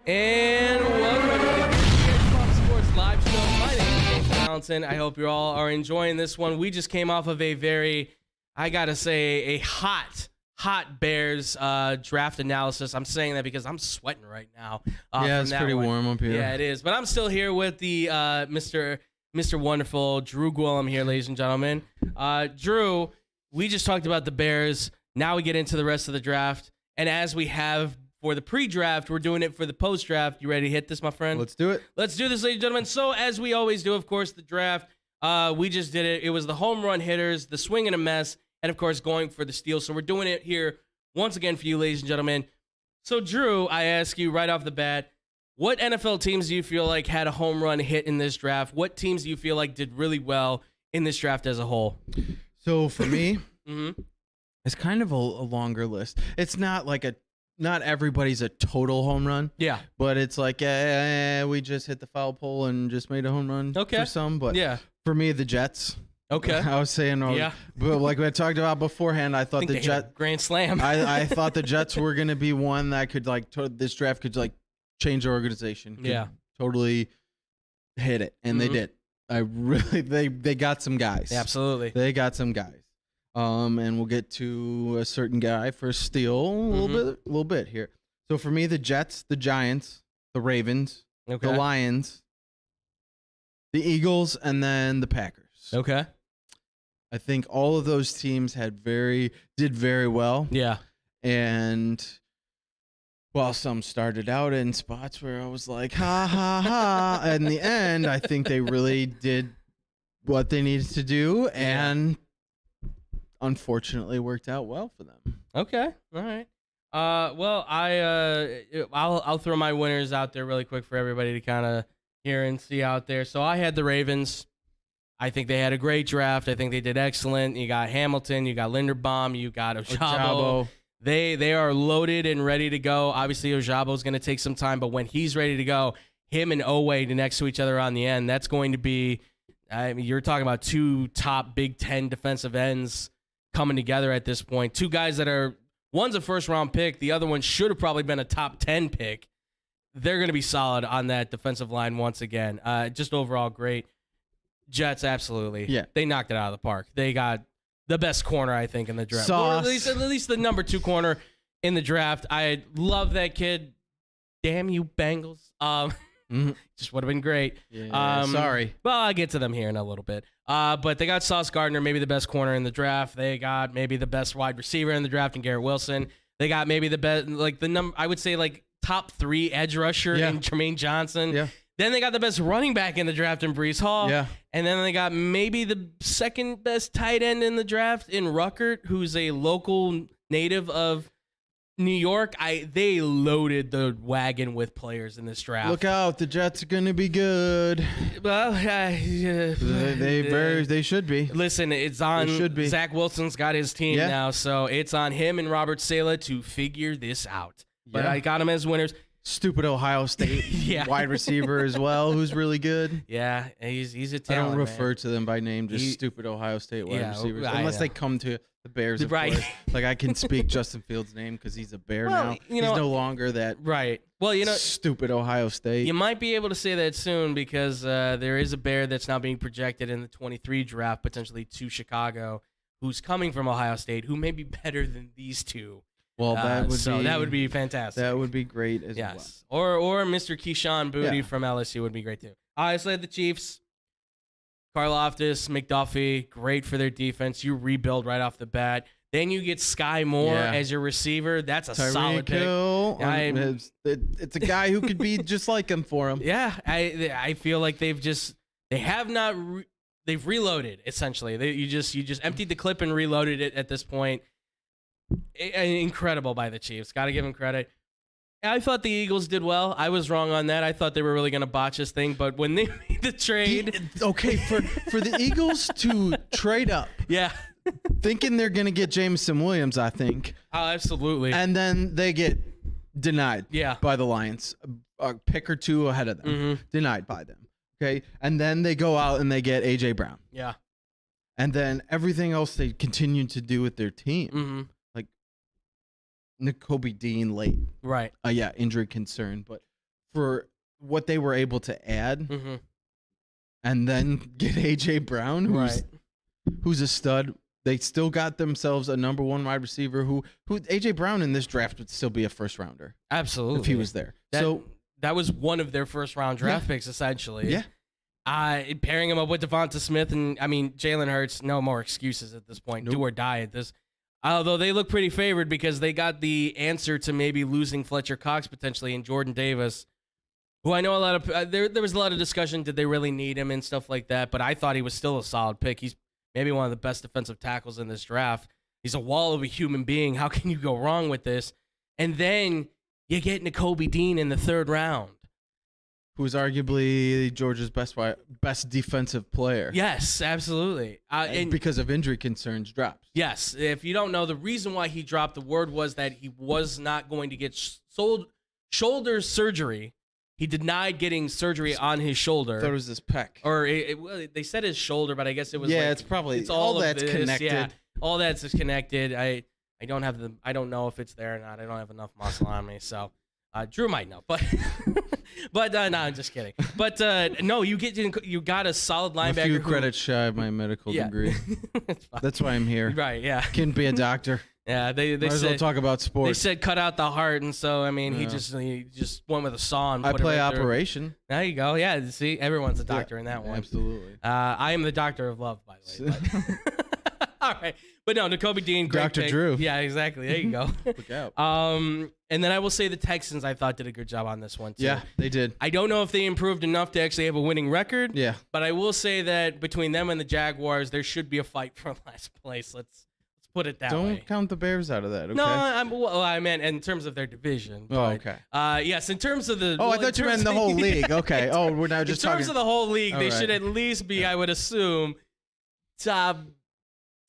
And welcome everybody to the X-Bomb Sports Live Show. My name is James Valentin. I hope you all are enjoying this one. We just came off of a very, I gotta say, a hot Bears draft analysis. I'm saying that because I'm sweating right now. Yeah, it's pretty warm up here. Yeah, it is. But I'm still here with the Mr. Wonderful Drew Gwillem here, ladies and gentlemen. Drew, we just talked about the Bears. Now we get into the rest of the draft. And as we have for the pre-draft, we're doing it for the post-draft. You ready to hit this, my friend? Let's do it. Let's do this, ladies and gentlemen. So, as we always do, of course, the draft, we just did it. It was the home run hitters, the swing and a mess, and, of course, going for the steal. So, we're doing it here once again for you, ladies and gentlemen. So, Drew, I ask you right off the bat, what NFL teams do you feel like had a home run hit in this draft? What teams do you feel like did really well in this draft as a whole? So, for me, it's kind of a longer list. It's not like not everybody's a total home run. Yeah. But it's like, we just hit the foul pole and just made a home run for some. But for me, the Jets. Okay. I was saying, but like we talked about beforehand, I thought the Jets. Grand slam. I thought the Jets were going to be one that could, this draft could, change the organization. Totally hit it. And they did. They got some guys. Absolutely. They got some guys. And we'll get to a certain guy for steal a little bit here. So for me, the Jets, the Giants, the Ravens, the Lions, the Eagles, and then the Packers. Okay. I think all of those teams did very well. Yeah. And while some started out in spots where I was like, ha, ha, ha. In the end, I think they really did what they needed to do. And unfortunately worked out well for them. Okay. All right. Well, I'll throw my winners out there really quick for everybody to kind of hear and see out there. So I had the Ravens. I think they had a great draft. I think they did excellent. You got Hamilton, you got Linderbaum, you got Ojabo. They are loaded and ready to go. Obviously, Ojabo's going to take some time, but when he's ready to go, him and Owe next to each other on the end, that's going to be, you're talking about two top Big Ten defensive ends coming together at this point. Two guys that are, one's a first-round pick. The other one should have probably been a top 10 pick. they're going to be solid on that defensive line once again. Just overall great. Jets, absolutely. Yeah. They knocked it out of the park. They got the best corner, I think, in the draft. Sauce. Or at least the number 2 corner in the draft. I love that kid. Damn you, Bengals. Just would have been great. Yeah, sorry. Well, I'll get to them here in a little bit. But they got Sauce Gardner, maybe the best corner in the draft. They got maybe the best wide receiver in the draft in Garrett Wilson. They got maybe the best, I would say top 3 edge rusher in Jermaine Johnson. Yeah. Then they got the best running back in the draft in Breece Hall. Yeah. And then they got maybe the second best tight end in the draft in Ruckert, who's a local native of New York. They loaded the wagon with players in this draft. Look out, the Jets are going to be good. Well, they should be. Listen, it's on. Zach Wilson's got his team now, so it's on him and Robert Saleh to figure this out. But I got them as winners. Stupid Ohio State wide receiver as well, who's really good. Yeah, he's a talent. I don't refer to them by name, just stupid Ohio State wide receivers, unless they come to the Bears, of course. Like I can speak Justin Fields' name because he's a Bear now. He's no longer that. Right. Well, stupid Ohio State. You might be able to say that soon because there is a Bear that's now being projected in the 23 draft, potentially to Chicago, who's coming from Ohio State, who may be better than these two. Well, that would be fantastic. That would be great as well. Or Mr. Keyshawn Booty from LSU would be great too. I also had the Chiefs. Karlaftis, McDuffie, great for their defense. You rebuild right off the bat. Then you get Sky Moore as your receiver. That's a solid pick. It's a guy who could be just like him for him. Yeah, I feel like they've reloaded essentially. You just emptied the clip and reloaded it at this point. Incredible by the Chiefs. Got to give them credit. I thought the Eagles did well. I was wrong on that. I thought they were really going to botch this thing, but when they made the trade, for the Eagles to trade up, thinking they're going to get Jameson Williams, I think. Oh, absolutely. And then they get denied by the Lions, a pick or 2 ahead of them, denied by them. Okay, and then they go out and they get AJ Brown. Yeah, and then everything else they continue to do with their team. Nakobe Dean late. Right. Injury concern. But for what they were able to add and then get A.J. Brown, who's a stud, they still got themselves a number 1 wide receiver who A.J. Brown in this draft would still be a first rounder. Absolutely. If he was there. That was one of their first round draft picks, essentially. Yeah. Pairing him up with Devonta Smith and, Jalen Hurts, no more excuses at this point. Nope. Do or die at this. Although they look pretty favored because they got the answer to maybe losing Fletcher Cox potentially and Jordan Davis, who I know a lot of there was a lot of discussion. Did they really need him and stuff like that? But I thought he was still a solid pick. He's maybe one of the best defensive tackles in this draft. He's a wall of a human being. How can you go wrong with this? And then you get Nakobe Dean in the 3rd round, who's arguably Georgia's best defensive player. Yes, absolutely. And because of injury concerns, drops. Yes. If you don't know, the reason why he dropped, the word was that he was not going to get shoulder surgery. He denied getting surgery on his shoulder. I thought it was his pec. Or they said his shoulder, but I guess it was it's probably it's all that's connected. Yeah, all that's connected. I don't know if it's there or not. I don't have enough muscle on me, so Drew might know, but no, I'm just kidding. But no, you got a solid linebacker. A few credits shy of my medical degree. That's why I'm here. Right? Yeah. Can be a doctor. Yeah. They might as well talk about sports. They said cut out the heart, and so he just went with a saw and I put play it right operation. There you go. Yeah. See, everyone's a doctor in that one. Absolutely. I am the doctor of love, by the way. All right. But no, Nakobe Dean, great Dr. pick. Drew. Yeah, exactly. There you go. Look out. And then I will say the Texans, I thought, did a good job on this one, too. Yeah, they did. I don't know if they improved enough to actually have a winning record. Yeah. But I will say that between them and the Jaguars, there should be a fight for last place. Let's put it that way. Don't count the Bears out of that, okay? No, I meant in terms of their division. Oh, okay. Yes, in terms of the... Oh, I thought you meant the whole league. Okay. We're now just talking... In terms of the whole league, they should at least be, I would assume, top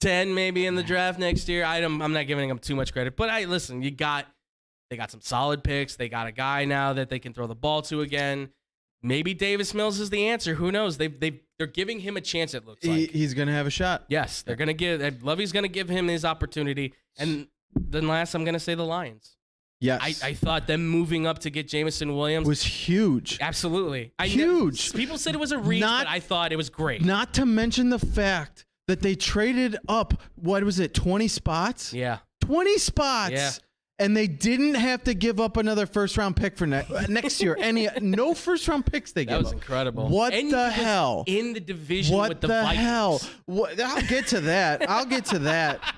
10 maybe in the draft next year. I'm not giving them too much credit, but listen, they got some solid picks. They got a guy now that they can throw the ball to again. Maybe Davis Mills is the answer. Who knows? They're giving him a chance. It looks like he's gonna have a shot. Yes, they're gonna give. Lovey's gonna give him his opportunity. And then last, I'm gonna say the Lions. Yes. I thought them moving up to get Jameson Williams was huge. Absolutely. Huge. People said it was a reach, but I thought it was great. Not to mention the fact that they traded up, 20 spots? Yeah. 20 spots. Yeah. And they didn't have to give up another first-round pick for next year. No first-round picks they gave up. That was incredible. What the hell? In the division with the Vikings. Vikings. Hell? I'll get to that.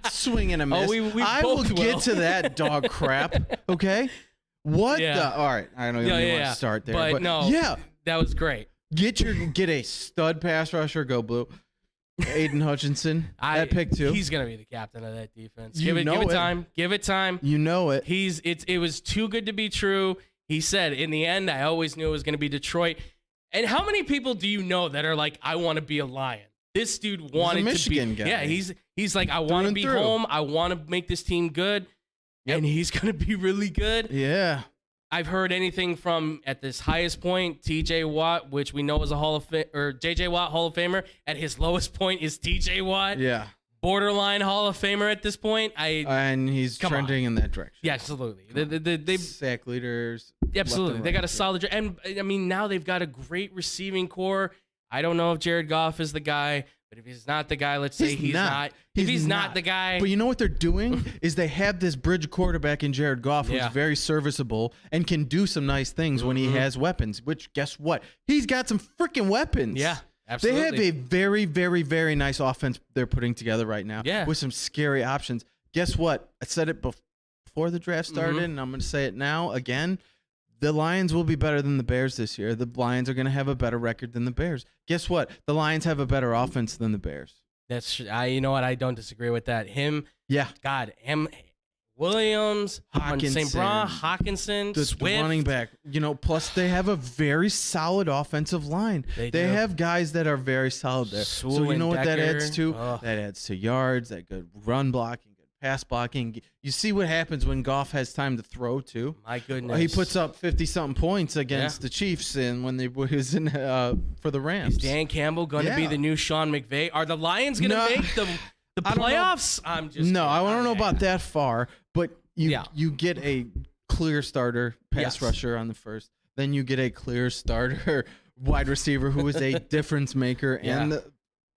Swing and a miss. I will get to that dog crap. Okay? What the? All right. I don't even want to start there. But no. Yeah. That was great. Get a stud pass rusher. Go Blue. Aiden Hutchinson at pick 2. He's gonna be the captain of that defense. Give it time. Give it time. You know it. It was too good to be true. He said, in the end, I always knew it was gonna be Detroit. And how many people do you know that are like, I want to be a Lion? This dude wanted to be. Guy. Yeah, he's like, I want to be home. I want to make this team good, and he's gonna be really good. Yeah. I've heard anything from, at this highest point, T.J. Watt, which we know is a J.J. Watt Hall of Famer. At his lowest point is T.J. Watt. Yeah. Borderline Hall of Famer at this point. And he's trending in that direction. Yeah, absolutely. They sack leaders. Absolutely. They got a solid, and I mean, now they've got a great receiving core. I don't know if Jared Goff is the guy, but if he's not the guy, let's say he's not. If he's not the guy. But you know what they're doing is they have this bridge quarterback in Jared Goff who's very serviceable and can do some nice things when he has weapons, which guess what? He's got some freaking weapons. Yeah, absolutely. They have a very, very, very nice offense they're putting together right now with some scary options. Guess what? I said it before the draft started, and I'm going to say it now again. The Lions will be better than the Bears this year. The Lions are going to have a better record than the Bears. Guess what? The Lions have a better offense than the Bears. You know what? I don't disagree with that. Williams, Hawkinson, the Swift. running back. Plus they have a very solid offensive line. They have guys that are very solid there. So you know what that adds to? That adds to yards, that good run blocking, good pass blocking. You see what happens when Goff has time to throw too. My goodness. He puts up 50-something points against the Chiefs and when he was in for the Rams. Is Dan Campbell going to be the new Sean McVay? Are the Lions going to make the playoffs? I don't know about that far, but you get a clear starter pass rusher on the first. Then you get a clear starter wide receiver who is a difference maker and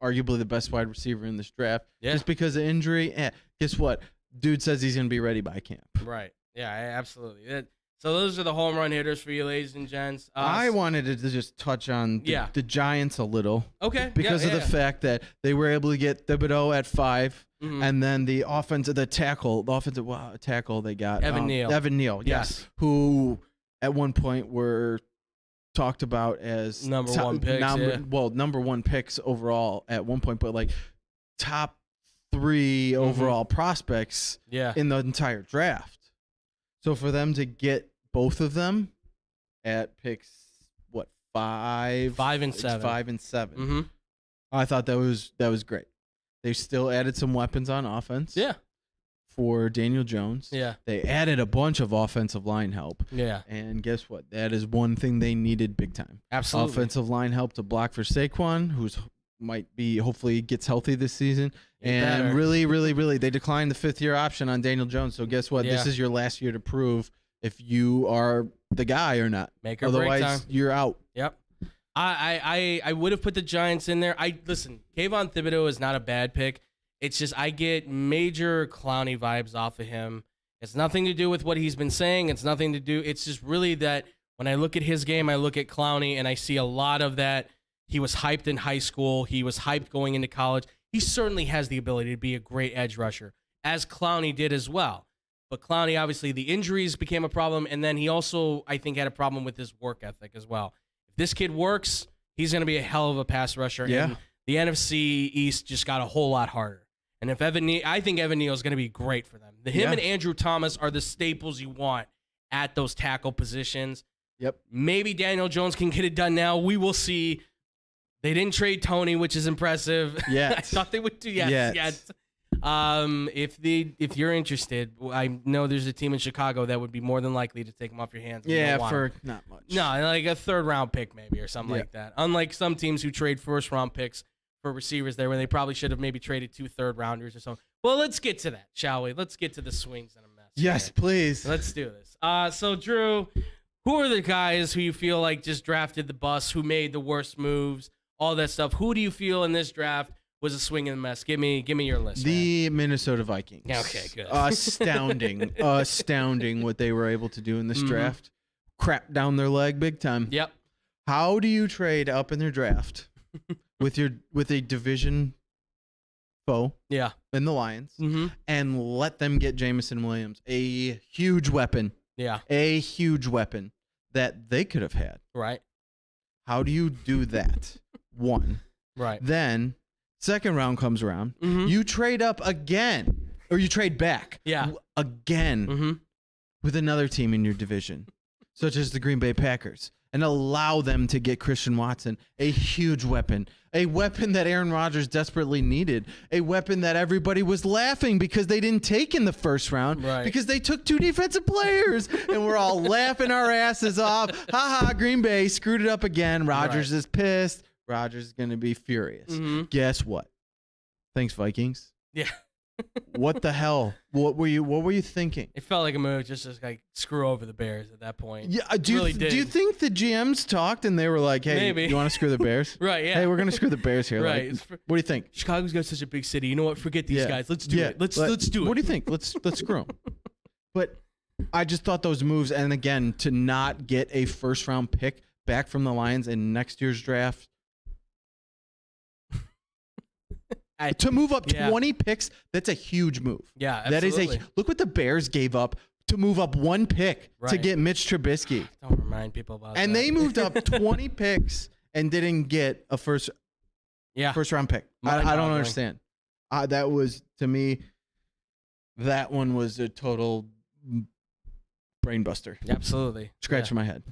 arguably the best wide receiver in this draft. Just because of injury. Guess what? Dude says he's going to be ready by camp. Right. Yeah, absolutely. So those are the home run hitters for you, ladies and gents. I wanted to just touch on the Giants a little. Okay. Because of the fact that they were able to get Thibodeau at 5, and then the offensive tackle they got. Evan Neal, yes. Who at one point were talked about as number one picks overall at one point, but like top 3 overall prospects in the entire draft. So for them to get both of them at picks 5 and 7. I thought that was great. They still added some weapons on offense. Yeah. For Daniel Jones. Yeah. They added a bunch of offensive line help. Yeah. And guess what? That is one thing they needed big time. Absolutely. Offensive line help to block for Saquon, who's hopefully gets healthy this season. And really, really, really, they declined the 5th-year option on Daniel Jones. So guess what? This is your last year to prove if you are the guy or not. Make or break time. Otherwise, you're out. Yep. I would have put the Giants in there. Listen, Kayvon Thibodeau is not a bad pick. It's just I get major Clowney vibes off of him. It's nothing to do with what he's been saying. It's nothing to do. It's just really that when I look at his game, I look at Clowney and I see a lot of that. He was hyped in high school. He was hyped going into college. He certainly has the ability to be a great edge rusher, as Clowney did as well. But Clowney, obviously, the injuries became a problem, and then he also, I think, had a problem with his work ethic as well. If this kid works, he's going to be a hell of a pass rusher. Yeah. And the NFC East just got a whole lot harder. And if I think Evan Neal is going to be great for them. Him and Andrew Thomas are the staples you want at those tackle positions. Yep. Maybe Daniel Jones can get it done now. We will see. They didn't trade Tony, which is impressive. Yeah. I thought they would do. Yes. If you're interested, I know there's a team in Chicago that would be more than likely to take him off your hands. Yeah, for not much. No, like a 3rd-round pick maybe or something like that. Unlike some teams who trade 1st-round picks for receivers there when they probably should have maybe traded 2 third-rounders or something. Well, let's get to that, shall we? Let's get to the swings and a mess. Yes, please. Let's do this. So Drew, who are the guys who you feel like just drafted the bus, who made the worst moves, all that stuff? Who do you feel in this draft was a swing and a mess? Give me your list. The Minnesota Vikings. Okay, good. Astounding what they were able to do in this draft. Crap down their leg big time. Yep. How do you trade up in their draft with a division foe? Yeah. In the Lions, and let them get Jameson Williams, a huge weapon. Yeah. A huge weapon that they could have had. Right. How do you do that? One. Right. Then second round comes around. You trade up again, or you trade back. Yeah. Again with another team in your division, such as the Green Bay Packers, and allow them to get Christian Watson, a huge weapon, a weapon that Aaron Rodgers desperately needed, a weapon that everybody was laughing because they didn't take in the first round because they took 2 defensive players, and we're all laughing our asses off. Ha, Green Bay screwed it up again. Rodgers is pissed. Rodgers is going to be furious. Guess what? Thanks, Vikings. Yeah. What the hell? What were you thinking? It felt like a move just to like screw over the Bears at that point. Yeah. Do you think the GMs talked and they were like, "Hey, maybe. You want to screw the Bears?" Right. Yeah. Hey, we're gonna screw the Bears here. Right. Like, what do you think? Chicago's got such a big city. You know what? Forget these guys. Let's do it. Let's do it. What do you think? Let's screw them. But I just thought those moves, and again, to not get a first round pick back from the Lions in next year's draft. To move up 20 picks, that's a huge move. Yeah, absolutely. That is look what the Bears gave up to move up 1 pick to get Mitch Trubisky. Don't remind people about that. And they moved up 20 picks and didn't get a first round pick. I don't understand. That was, to me, that one was a total brain buster. Absolutely. Scratching my head.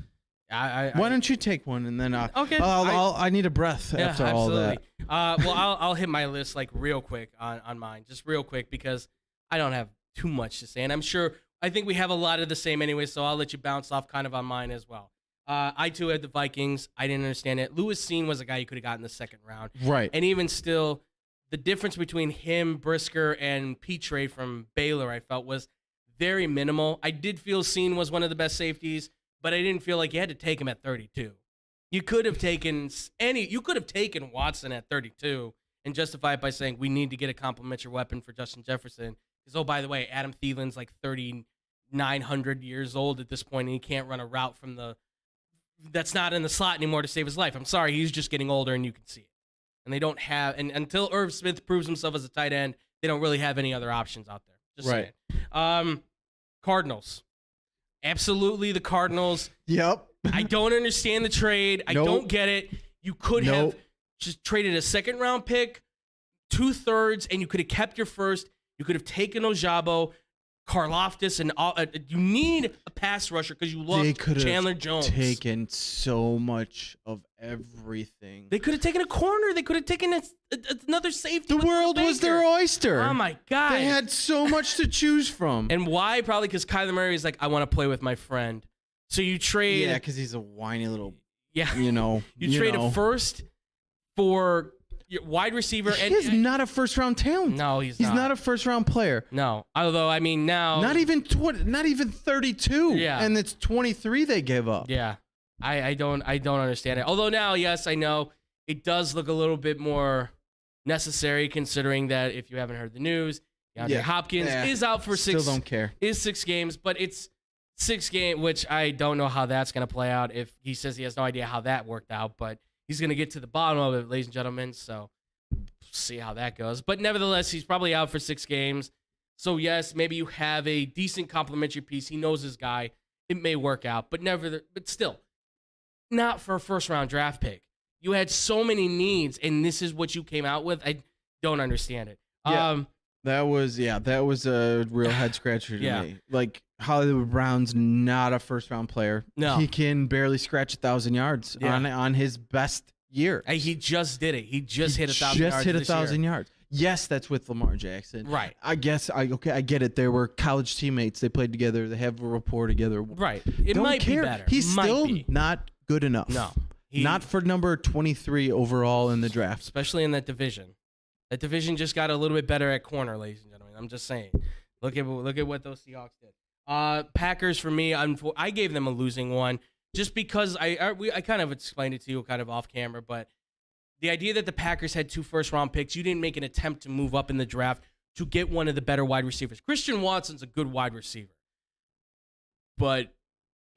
Why don't you take one and then okay. I need a breath after all that. Well, I'll hit my list like real quick on mine, just real quick because I don't have too much to say, and I think we have a lot of the same anyway. So I'll let you bounce off kind of on mine as well. I too had the Vikings. I didn't understand it. Lewis Seen was a guy you could have gotten in the second round, right? And even still, the difference between him, Brisker, and Petre from Baylor, I felt was very minimal. I did feel Seen was one of the best safeties. But I didn't feel like you had to take him at 32. You could have taken Watson at 32 and justify it by saying we need to get a complimentary weapon for Justin Jefferson. Because, oh, by the way, Adam Thielen's like 3,900 years old at this point, and he can't run a route that's not in the slot anymore to save his life. I'm sorry, he's just getting older, and you can see it. And they don't have, and until Irv Smith proves himself as a tight end, they don't really have any other options out there. Just saying. Cardinals. Absolutely, the Cardinals. Yep. I don't understand the trade. I don't get it. You could have just traded a second-round pick, 2/3, and you could have kept your first. You could have taken Ojabo, Karlaftis, and all. You need a pass rusher because you lost Chandler Jones. Taken so much of everything. They could have taken a corner. They could have taken another safety. The world was their oyster. Oh my God! They had so much to choose from. And why? Probably because Kyler Murray is like, I want to play with my friend. So you trade. Yeah, because he's a whiny little. Yeah. You trade a first for your wide receiver. He's not a first-round talent. No, he's not a first-round player. No, although I mean now. Not even 32. Yeah. And it's 23 they gave up. Yeah. I don't understand it. Although now, yes, I know it does look a little bit more necessary considering that if you haven't heard the news, DeAndre Hopkins is out for Still don't care. 6 games, but it's 6 games, which I don't know how that's going to play out. If he says he has no idea how that worked out, but he's going to get to the bottom of it, ladies and gentlemen. So see how that goes. But nevertheless, he's probably out for 6 games. So yes, maybe you have a decent complimentary piece. He knows his guy. It may work out, but still. Not for a first-round draft pick. You had so many needs, and this is what you came out with. I don't understand it. Yeah, that was a real head-scratcher to me. Like, Hollywood Brown's not a first-round player. No. He can barely scratch 1,000 yards on his best year. He just did it. He just hit 1,000 yards. Just hit 1,000 yards. Yes, that's with Lamar Jackson. Right. I guess I get it. They were college teammates. They played together. They have a rapport together. Right. It might be better. He's still not good enough. No. Not for number 23 overall in the draft. Especially in that division. That division just got a little bit better at corner, ladies and gentlemen. I'm just saying. Look at what those Seahawks did. Packers for me, I gave them a losing one just because I kind of explained it to you kind of off camera, but the idea that the Packers had 2 first-round picks, you didn't make an attempt to move up in the draft to get one of the better wide receivers. Christian Watson's a good wide receiver, but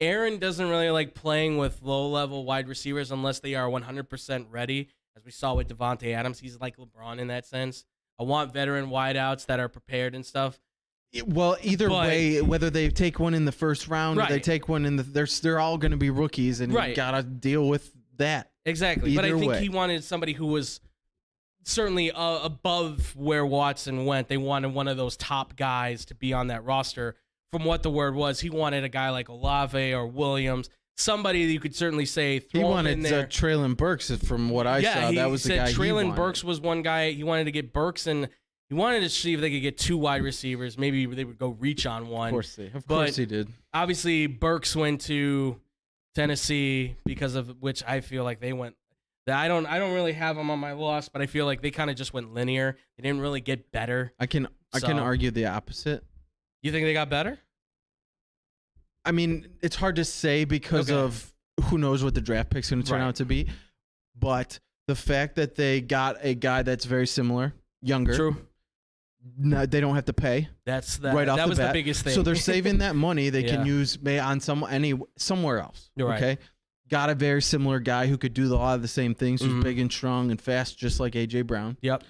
Aaron doesn't really like playing with low-level wide receivers unless they are 100% ready, as we saw with Devontae Adams. He's like LeBron in that sense. I want veteran wideouts that are prepared and stuff. Well, either way, whether they take one in the first round or they take one in they're all going to be rookies, and you got to deal with that. Exactly. Either but I think way. he wanted somebody who was certainly above where Watson went. They wanted one of those top guys to be on that roster. From what the word was, he wanted a guy like Olave or Williams, somebody that you could certainly say throw he him wanted in there. Traylon Burks, from what I saw. That was the guy he wanted. Traylon Burks was one guy. He wanted to get Burks, and he wanted to see if they could get 2 wide receivers. Maybe they would go reach on one. Of course he did. Obviously, Burks went to Tennessee, because of which I feel like they went. I don't really have them on my loss, but I feel like they kind of just went linear. They didn't really get better. I can argue the opposite. You think they got better? I mean, it's hard to say because of who knows what the draft pick's going to turn out to be. But the fact that they got a guy that's very similar, younger. True. No, they don't have to pay. That's right off that the was bat. the biggest thing. So they're saving that money they can use on somewhere else. Right. Okay. Got a very similar guy who could do a lot of the same things, who's big and strong and fast, just like AJ Brown. Yep.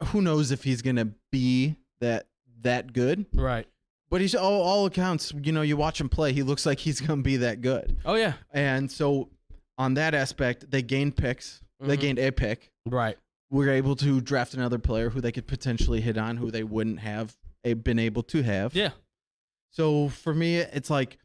Who knows if he's gonna be that good? Right. But he's all accounts. You watch him play, he looks like he's gonna be that good. Oh yeah. And so on that aspect, they gained picks. They gained a pick. Right. We're able to draft another player who they could potentially hit on, who they wouldn't have been able to have. Yeah. So for me, it's like,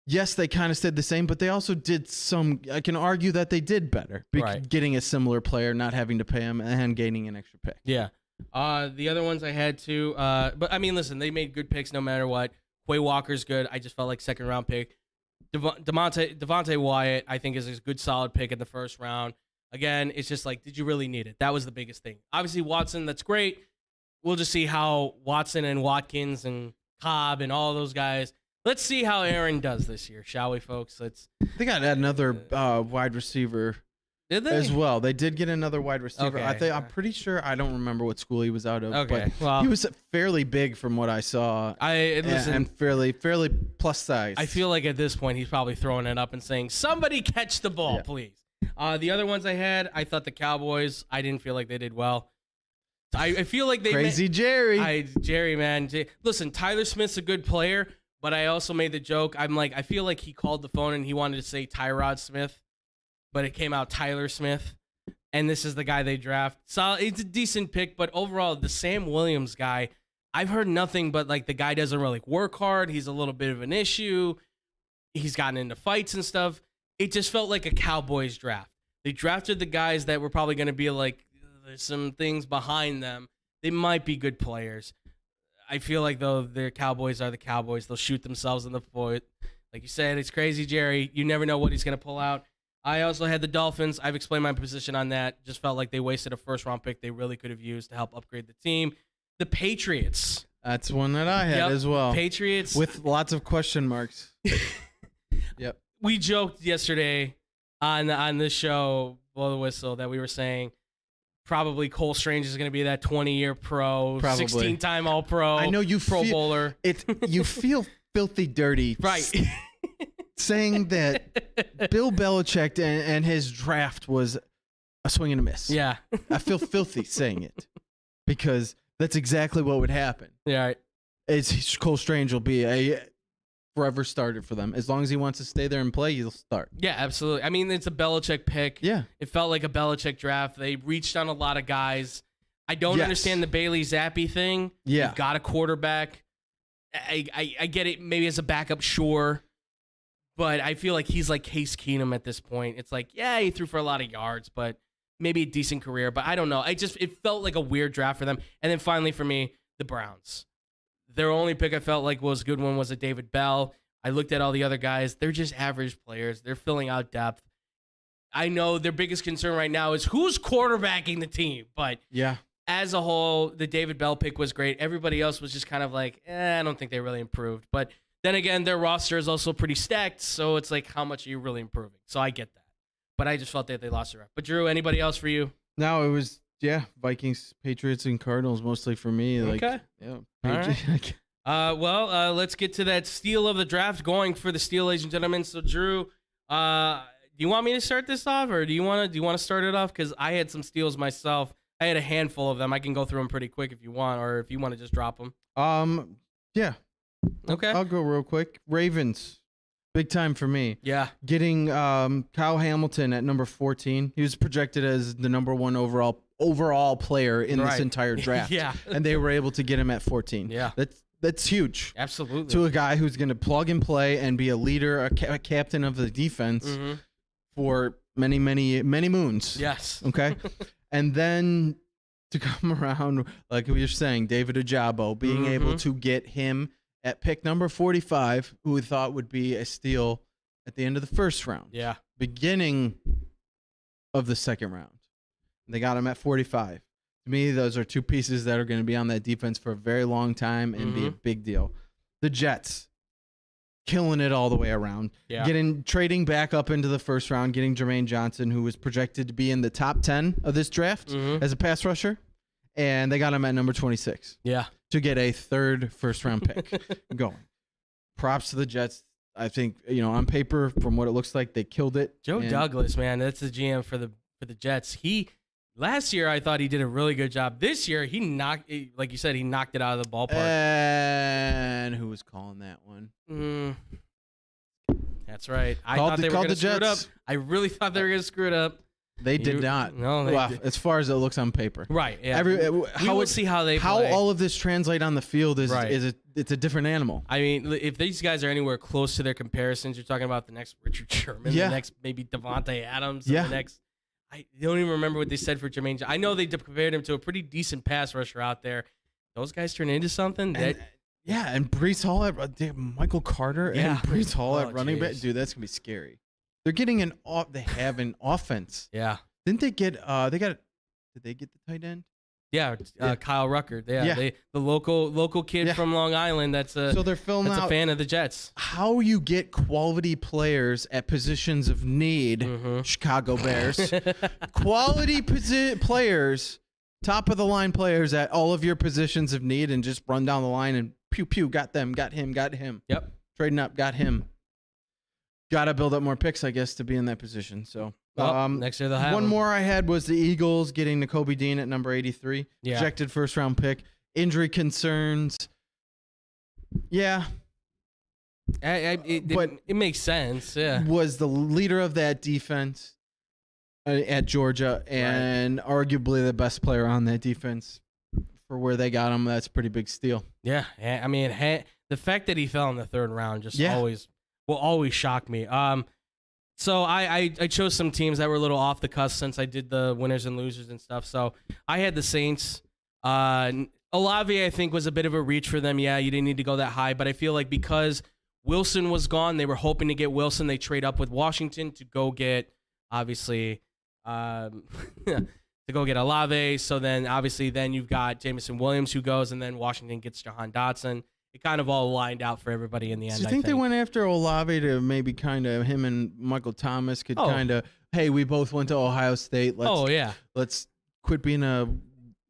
yes, they kind of stayed the same, but they also did some. I can argue that they did better, getting a similar player, not having to pay him, and gaining an extra pick. Yeah. The other ones I had too. But I mean, listen, they made good picks no matter what. Quay Walker's good. I just felt like 2nd-round pick. Devontae Wyatt, I think, is a good solid pick in the 1st round. Again, it's just like, did you really need it? That was the biggest thing. Obviously, Watson, that's great. We'll just see how Watson and Watkins and Cobb and all those guys. Let's see how Aaron does this year, shall we, folks? They got another wide receiver. Did they? As well. They did get another wide receiver. Okay. I'm pretty sure. I don't remember what school he was out of. Okay. But he was fairly big from what I saw. And fairly plus size. I feel like at this point he's probably throwing it up and saying, "Somebody catch the ball, please." The other ones I had, I thought the Cowboys. I didn't feel like they did well. I feel like they Jerry, man. Listen, Tyler Smith's a good player, but I also made the joke. I'm like, I feel like he called the phone and he wanted to say Tyrod Smith, but it came out Tyler Smith, and this is the guy they draft. So it's a decent pick, but overall, the Sam Williams guy, I've heard nothing but like the guy doesn't really work hard. He's a little bit of an issue. He's gotten into fights and stuff. It just felt like a Cowboys draft. They drafted the guys that were probably going to be like, there's some things behind them. They might be good players. I feel like, though, the Cowboys are the Cowboys. They'll shoot themselves in the foot. Like you said, it's crazy, Jerry. You never know what he's going to pull out. I also had the Dolphins. I've explained my position on that. Just felt like they wasted a 1st-round pick they really could have used to help upgrade the team. The Patriots. That's one that I had as well. Patriots. With lots of question marks. Yep. We joked yesterday on this show, Blow the Whistle, that we were saying probably Cole Strange is going to be that 20-year pro, 16-time All-Pro. I know you Pro Bowler. You feel filthy dirty, right? Saying that Bill Belichick and his draft was a swing and a miss. Yeah, I feel filthy saying it because that's exactly what would happen. Yeah, right. It's Cole Strange will be a forever starter for them. As long as he wants to stay there and play, he'll start. Yeah, absolutely. I mean, it's a Belichick pick. Yeah. It felt like a Belichick draft. They reached on a lot of guys. I don't understand the Bailey Zappi thing. Yeah. You've got a quarterback. I get it. Maybe as a backup, sure. But I feel like he's like Case Keenum at this point. It's like, yeah, he threw for a lot of yards, but maybe a decent career. But I don't know. It felt like a weird draft for them. And then finally for me, the Browns. Their only pick I felt like was a good one was a David Bell. I looked at all the other guys. They're just average players. They're filling out depth. I know their biggest concern right now is who's quarterbacking the team. But yeah, as a whole, the David Bell pick was great. Everybody else was just kind of like, I don't think they really improved. But then again, their roster is also pretty stacked, so it's like, how much are you really improving? So I get that. But I just felt that they lost their rep. But Drew, anybody else for you? No, it was Vikings, Patriots, and Cardinals mostly for me. Like, okay. Yeah. All right. Let's get to that steal of the draft going for the steal, ladies and gentlemen. So Drew, do you want me to start this off, or do you want to start it off? Because I had some steals myself. I had a handful of them. I can go through them pretty quick if you want, or if you want to just drop them. Yeah. Okay. I'll go real quick. Ravens, big time for me. Yeah. Getting Kyle Hamilton at number 14. He was projected as the number 1 overall player in this entire draft. Yeah. And they were able to get him at 14. Yeah. That's huge. Absolutely. To a guy who's going to plug and play and be a leader, a captain of the defense for many, many, many moons. Yes. Okay. And then to come around, like we were saying, David Ojabo, being able to get him at pick number 45, who we thought would be a steal at the end of the first round. Yeah. Beginning of the second round. They got him at 45. To me, those are two pieces that are going to be on that defense for a very long time and be a big deal. The Jets, killing it all the way around. Yeah. Trading back up into the first round, getting Jermaine Johnson, who was projected to be in the top 10 of this draft as a pass rusher. And they got him at number 26. Yeah. To get a third first-round pick going. Props to the Jets. I think, on paper, from what it looks like, they killed it. Joe Douglas, man, that's the GM for the Jets. Last year, I thought he did a really good job. This year, like you said, he knocked it out of the ballpark. And who was calling that one? That's right. I thought they were going to screw it up. I really thought they were going to screw it up. They did not. No, as far as it looks on paper. Right. Yeah. We'll see how they how play. all of this translate on the field it's a different animal. I mean, if these guys are anywhere close to their comparisons, you're talking about the next Richard Sherman, the next maybe Devontae Adams, the next. I don't even remember what they said for Jermaine. I know they compared him to a pretty decent pass rusher out there. Those guys turn into something. And Breece Hall Michael Carter and Breece Hall at running back. Dude, that's gonna be scary. They're getting they have an offense. Yeah. Didn't they get did they get the tight end? Yeah, Kyle Rucker. The local kid from Long Island that's a fan of the Jets. How you get quality players at positions of need, Chicago Bears. Quality players, top of the line players at all of your positions of need, and just run down the line and pew pew, got them, got him, got him. Yep. Trading up, got him. Got to build up more picks, I guess, to be in that position. So next year they'll have one more I had was the Eagles getting Nakobe Dean at number 83. Yeah. Projected first-round pick. Injury concerns. Yeah. It makes sense. Yeah. Was the leader of that defense at Georgia and arguably the best player on that defense for where they got him. That's a pretty big steal. Yeah. I mean, the fact that he fell in the third round just will always shock me. So I chose some teams that were a little off the cusp since I did the winners and losers and stuff. So I had the Saints. Olave, I think, was a bit of a reach for them. Yeah, you didn't need to go that high, but I feel like because Wilson was gone, they were hoping to get Wilson. They trade up with Washington to go get, obviously, to go get Olave. So then, obviously, you've got Jameson Williams who goes, and then Washington gets Jahan Dotson. It kind of all lined out for everybody in the end. Do you think they went after Olave to maybe kind of him and Michael Thomas could kind of, hey, we both went to Ohio State. Let's quit being a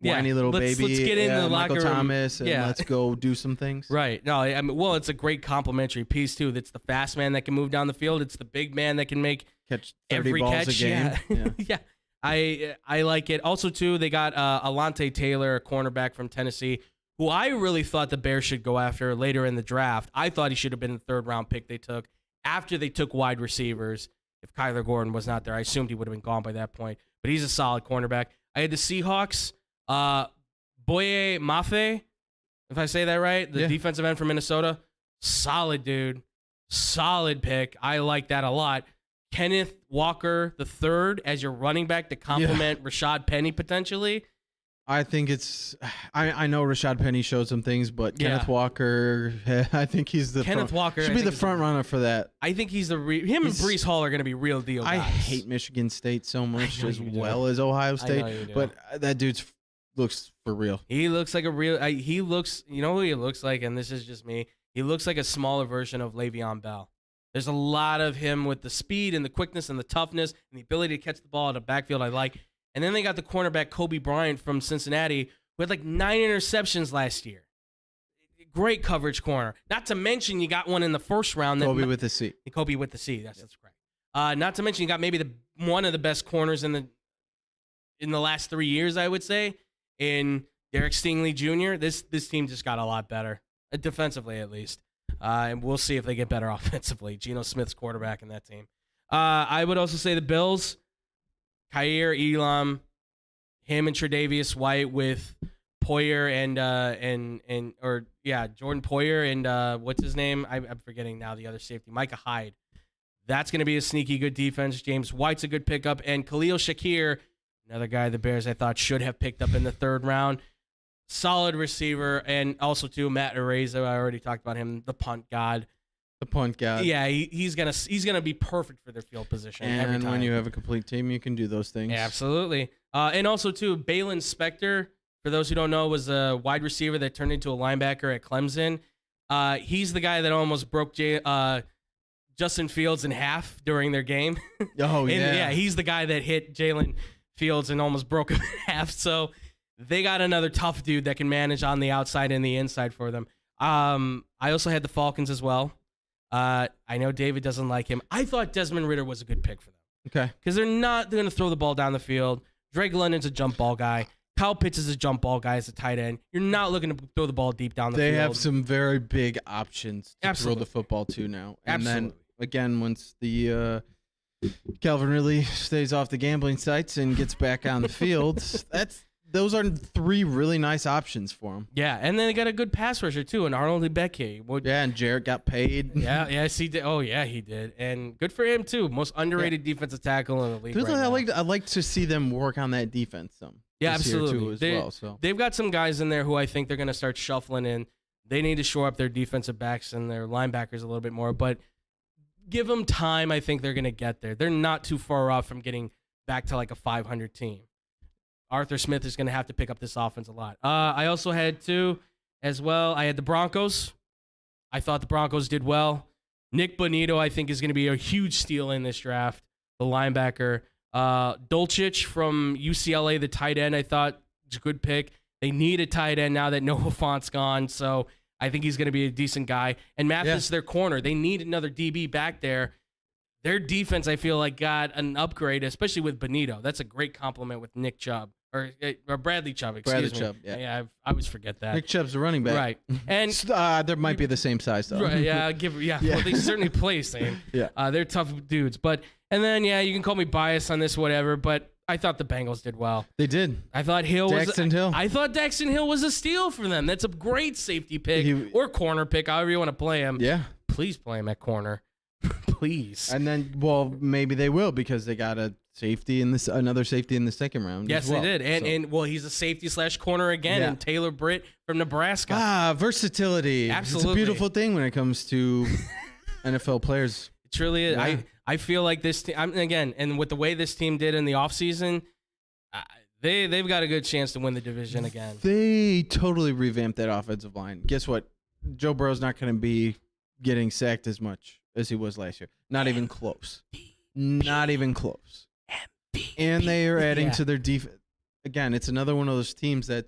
whiny little baby. Let's get in the Michael locker room. Thomas and let's go do some things. Right. No, I mean, well, it's a great complementary piece too. It's the fast man that can move down the field. It's the big man that can catch 30 every balls catch. A game. Yeah. I like it. Also, too, they got Alante Taylor, a cornerback from Tennessee, who I really thought the Bears should go after later in the draft. I thought he should have been the third-round pick they took after they took wide receivers. If Kyler Gordon was not there, I assumed he would have been gone by that point. But he's a solid cornerback. I had the Seahawks, Boye Mafe, if I say that right, the defensive end from Minnesota. Solid dude. Solid pick. I like that a lot. Kenneth Walker III as your running back to complement Rashad Penny potentially. I think I know Rashad Penny showed some things, but Kenneth Walker, I think he's the Walker should be the front runner for that. I think he's him and Breece Hall are going to be real deal guys. I hate Michigan State so much as well as Ohio State, but that dude's looks for real. He looks like a real. He looks. You know who he looks like, and this is just me. He looks like a smaller version of Le'Veon Bell. There's a lot of him with the speed and the quickness and the toughness and the ability to catch the ball out of the backfield I like. And then they got the cornerback Kobe Bryant from Cincinnati who had like 9 interceptions last year. Great coverage corner. Not to mention you got one in the first round. Kobe with the C. Kobe with the C. That's correct. Not to mention you got maybe one of the best corners in the last 3 years, I would say, in Derek Stingley Jr. This team just got a lot better, defensively at least. And we'll see if they get better offensively. Geno Smith's quarterback in that team. I would also say the Bills, Khair Elam, him and Tre'Davious White with Poyer Jordan Poyer and what's his name? I'm forgetting now the other safety, Micah Hyde. That's going to be a sneaky good defense. James White's a good pickup. And Khalil Shakir, another guy the Bears I thought should have picked up in the 3rd round. Solid receiver, and also too Matt Araiza. I already talked about him, the punt god. The punt god. Yeah, he's gonna be perfect for their field position. And every time. When you have a complete team, you can do those things. Yeah, absolutely. And also too, Balin Spector, for those who don't know, was a wide receiver that turned into a linebacker at Clemson. He's the guy that almost broke Justin Fields in half during their game. Oh yeah. Yeah, he's the guy that hit Jalen Fields and almost broke him in half. So. They got another tough dude that can manage on the outside and the inside for them. I also had the Falcons as well. I know David doesn't like him. I thought Desmond Ridder was a good pick for them. Okay. Because they're not going to throw the ball down the field. Drake London's a jump ball guy. Kyle Pitts is a jump ball guy as a tight end. You're not looking to throw the ball deep down the field. They have some very big options to Absolutely. throw the football to now. And Absolutely. then, again, once the Calvin Ridley stays off the gambling sites and gets back on the field, those are 3 really nice options for him. Yeah, and then they got a good pass rusher, too, and Arnold Ebeke. Yeah, and Jarrett got paid. Yes, he did. Oh, yeah, he did. And good for him, too. Most underrated defensive tackle in the league right now. I'd like to see them work on that defense some. Yeah, this year absolutely. Too, as well. They've got some guys in there who I think they're going to start shuffling in. They need to shore up their defensive backs and their linebackers a little bit more, but give them time. I think they're going to get there. They're not too far off from getting back to like a 500 team. Arthur Smith is going to have to pick up this offense a lot. I also had as well. I had the Broncos. I thought the Broncos did well. Nick Bonito, I think, is going to be a huge steal in this draft. The linebacker. Dulcich from UCLA, the tight end, I thought was a good pick. They need a tight end now that Noah Fant's gone, so I think he's going to be a decent guy. And Mathis, their corner. They need another DB back there. Their defense, I feel like, got an upgrade, especially with Bonito. That's a great compliment with Nick Chubb. Or Bradley Chubb, excuse me. Chubb, yeah. I always forget that. Nick Chubb's a running back. Right. And there might be the same size, though. Right, yeah. Well, they certainly play same. Yeah. They're tough dudes. And then, you can call me biased on this, whatever, but I thought the Bengals did well. They did. I thought I thought Daxton Hill was a steal for them. That's a great safety pick or corner pick, however you want to play him. Yeah. Please play him at corner. Please. And then, maybe they will because they got a safety another safety in the 2nd round. Yes, as well. they did. And he's a safety / corner again. And Taylor Britt from Nebraska. Versatility. Absolutely. It's a beautiful thing when it comes to NFL players. It truly is. Yeah. I feel like this team, and with the way this team did in the offseason, they've got a good chance to win the division again. They totally revamped that offensive line. Guess what? Joe Burrow's not going to be getting sacked as much as he was last year. Not even close. Not even close. And they are adding to their defense. Again, it's another one of those teams that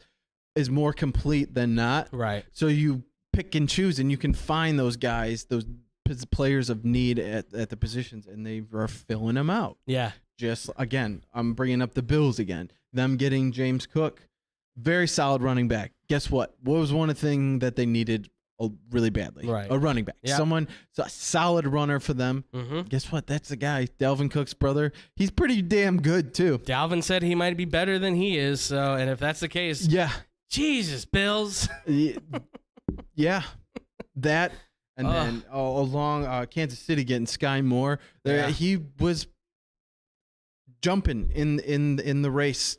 is more complete than not. Right. So you pick and choose, and you can find those guys, those players of need at the positions, and they are filling them out. Yeah. Just, again, I'm bringing up the Bills again. Them getting James Cook, very solid running back. Guess what? What was one thing that they needed really badly? Right. A running back. Yep. A solid runner for them. Mm-hmm. Guess what? That's the guy, Dalvin Cook's brother. He's pretty damn good, too. Dalvin said he might be better than he is, and if that's the case, Jesus, Bills. Yeah. That, and then along Kansas City getting Sky Moore. He was jumping in the race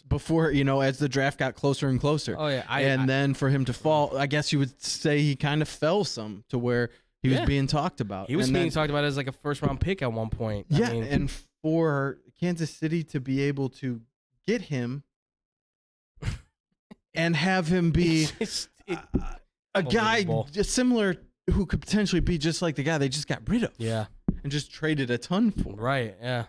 before, as the draft got closer and closer. Oh, yeah. Then for him to fall, I guess you would say he kind of fell some to where he was being talked about. He was being talked about as like a first-round pick at one point. Yeah, and for Kansas City to be able to get him and have him be a guy just similar who could potentially be just like the guy they just got rid of. Yeah. And just traded a ton for. Right, yeah.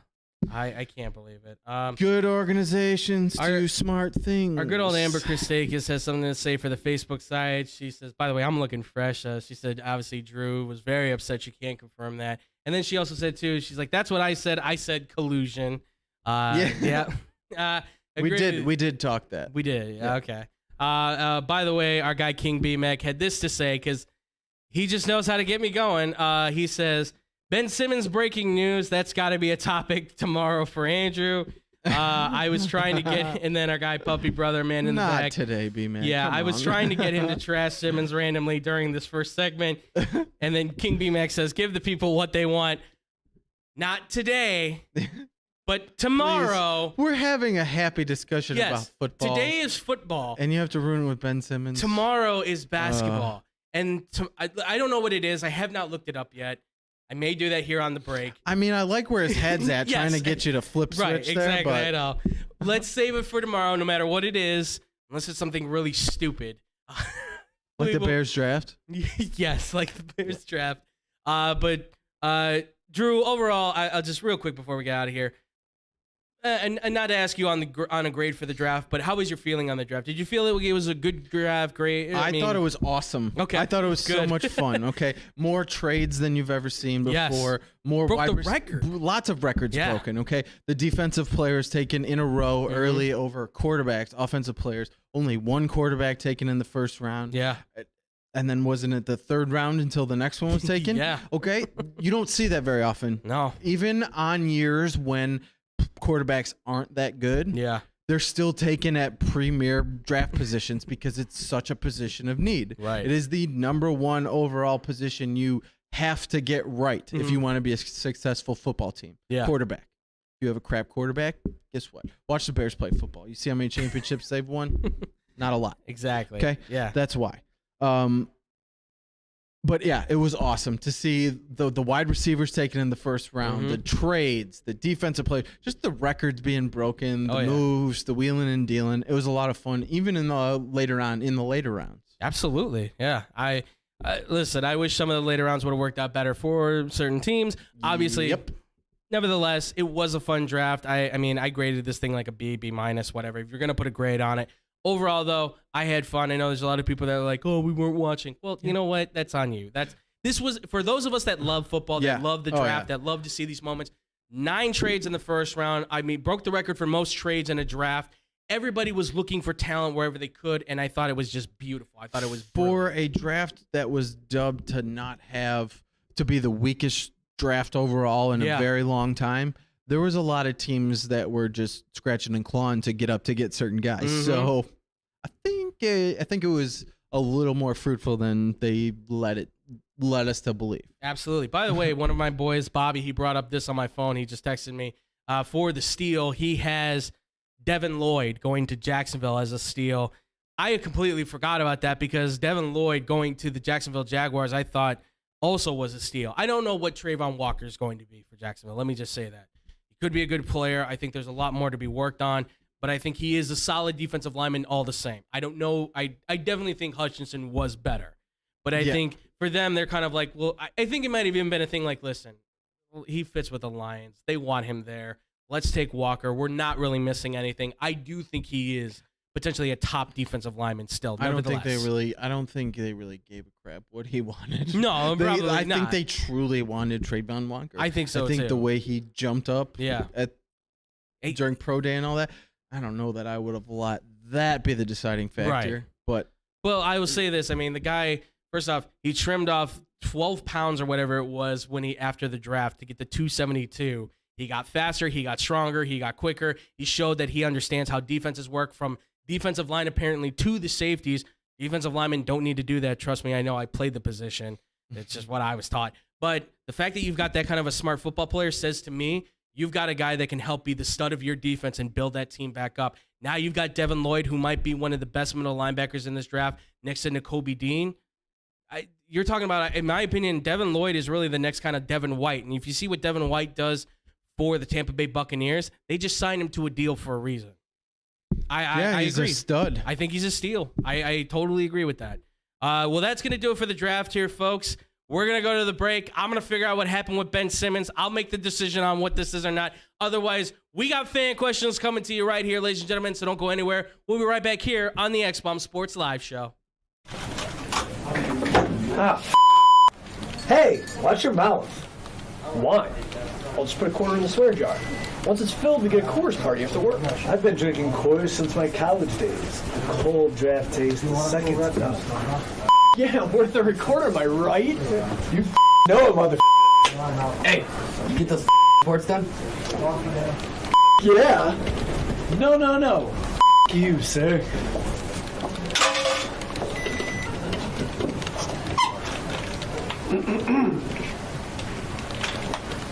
I can't believe it. Good organizations do smart things. Our good old Amber Christakis has something to say for the Facebook side. She says, by the way, I'm looking fresh. She said, obviously, Drew was very upset. She can't confirm that. And then she also said, too, she's like, that's what I said. I said collusion. Yeah. We did talk that. We did. Yeah. Okay. By the way, our guy King B Mac had this to say because he just knows how to get me going. He says, Ben Simmons breaking news. That's got to be a topic tomorrow for Andrew. I was trying to get, and then our guy Puppy Brother Man in the back. Not today, B Man. Yeah, I was trying to get him to trash Simmons randomly during this first segment, and then King B Mac says, "Give the people what they want." Not today. But tomorrow, we're having a happy discussion about football. Today is football. And you have to ruin it with Ben Simmons. Tomorrow is basketball. And I don't know what it is. I have not looked it up yet. I may do that here on the break. I mean, I like where his head's at, yes. trying to get you to flip switch right, exactly, there. I know. Let's save it for tomorrow, no matter what it is, unless it's something really stupid. Like the Bears draft? Yes, like the Bears draft. But Drew, overall, I'll just real quick before we get out of here, and not to ask you on a grade for the draft, but how was your feeling on the draft? Did you feel it was a good draft? Great. I thought it was awesome. Okay, I thought it was so much fun. Okay, more trades than you've ever seen before. Yes. More broke the record. Lots of records broken. Okay, the defensive players taken in a row early over quarterbacks, offensive players. Only one quarterback taken in the first round. Yeah. And then wasn't it the third round until the next one was taken? Yeah. Okay, you don't see that very often. No. Even on years when quarterbacks aren't that good, they're still taken at premier draft positions because it's such a position of need. Right. It is the number one overall position you have to get right if you want to be a successful football team. Yeah. Quarterback. If you have a crap quarterback, guess what? Watch the Bears play football. You see how many championships they've won? Not a lot. Exactly. Okay? Yeah. That's why. But yeah, it was awesome to see the wide receivers taken in the first round, the trades, the defensive play, just the records being broken, the moves, the wheeling and dealing. It was a lot of fun, even in the later rounds. Absolutely, yeah. I listen. I wish some of the later rounds would have worked out better for certain teams. Obviously, nevertheless, it was a fun draft. I mean, I graded this thing like a B minus, whatever. If you're gonna put a grade on it. Overall, though, I had fun. I know there's a lot of people that are like, "Oh, we weren't watching." Well, you know what? That's on you. This was for those of us that love football, that love the draft, that love to see these moments. 9 trades in the first round. I mean, broke the record for most trades in a draft. Everybody was looking for talent wherever they could, and I thought it was just beautiful. I thought it was for a draft that was dubbed to be the weakest draft overall in a very long time. There was a lot of teams that were just scratching and clawing to get certain guys. So I think it was a little more fruitful than they led us to believe. Absolutely. By the way, one of my boys, Bobby, he brought up this on my phone. He just texted me for the steal. He has Devin Lloyd going to Jacksonville as a steal. I completely forgot about that because Devin Lloyd going to the Jacksonville Jaguars, I thought also was a steal. I don't know what Trayvon Walker is going to be for Jacksonville. Let me just say that. Could be a good player. I think there's a lot more to be worked on, but I think he is a solid defensive lineman all the same. I don't know. I definitely think Hutchinson was better, but I think for them, they're kind of like, well, I think it might have even been a thing like, listen, he fits with the Lions. They want him there. Let's take Walker. We're not really missing anything. I do think he is potentially a top defensive lineman still. I don't think they really gave a crap what he wanted. No, probably not. I think they truly wanted Trayvon Walker. I think so. I think too. the way he jumped up, during pro day and all that, I don't know that I would have let that be the deciding factor. Right. Well, I will say this. I mean, the guy, first off, he trimmed off 12 pounds or whatever it was after the draft to get to 272. He got faster. He got stronger. He got quicker. He showed that he understands how defenses work from defensive line apparently to the safeties. Defensive linemen don't need to do that. Trust me, I know. I played the position. It's just what I was taught. But the fact that you've got that kind of a smart football player says to me, you've got a guy that can help be the stud of your defense and build that team back up. Now you've got Devin Lloyd, who might be one of the best middle linebackers in this draft, next to Nakobe Dean. You're talking about, in my opinion, Devin Lloyd is really the next kind of Devin White. And if you see what Devin White does for the Tampa Bay Buccaneers, they just signed him to a deal for a reason. I he's agree. a stud. I think he's a steal. I totally agree with that. Well, that's going to do it for the draft here, folks. We're going to go to the break. I'm going to figure out what happened with Ben Simmons. I'll make the decision on what this is or not. Otherwise, we got fan questions coming to you right here, ladies and gentlemen, so don't go anywhere. We'll be right back here on the X-Bomb Sports Live Show. Hey, watch your mouth. Why? I'll just put a quarter in the swear jar. Once it's filled, we get a Coors party after work. I've been drinking Coors since my college days. The cold draft taste is second to none. Yeah, worth a recorder, am I right? You know it, mother. Hey, you get those reports done? Yeah. No. You, sir.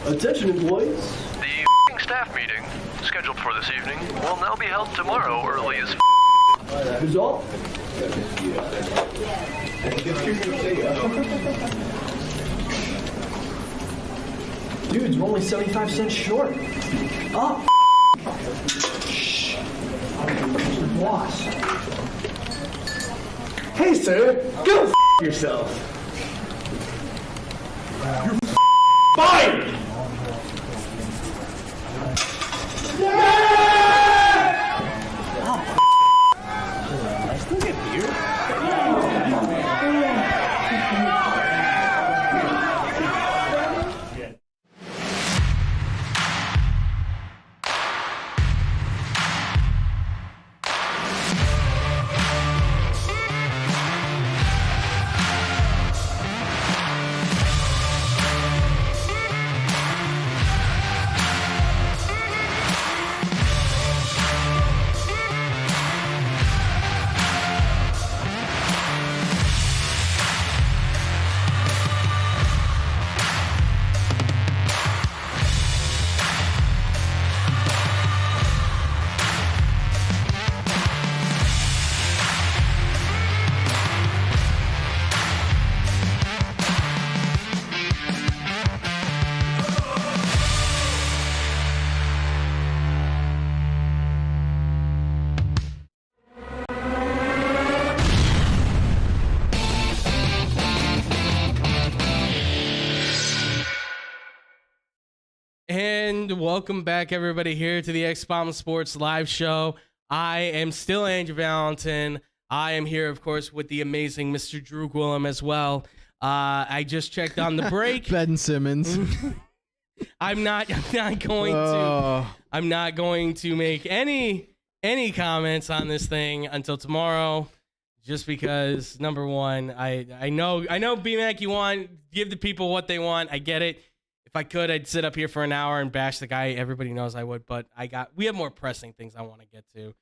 Attention, employees. The staff meeting, scheduled for this evening, will now be held tomorrow early as Who's all? Dudes, we're only 75 cents short. Oh, shh. Boss. Hey, sir, go yourself. You're fired! And welcome back, everybody, here to the X-Bomb Sports Live Show. I am still Andrew Valentin. I am here, of course, with the amazing Mr. Drew Gwillem as well. I just checked on the break. Ben Simmons. I'm not going to make any comments on this thing until tomorrow, just because number one, I know B-Mac, you want give the people what they want. I get it. If I could, I'd sit up here for an hour and bash the guy. Everybody knows I would, but we have more pressing things I want to get to.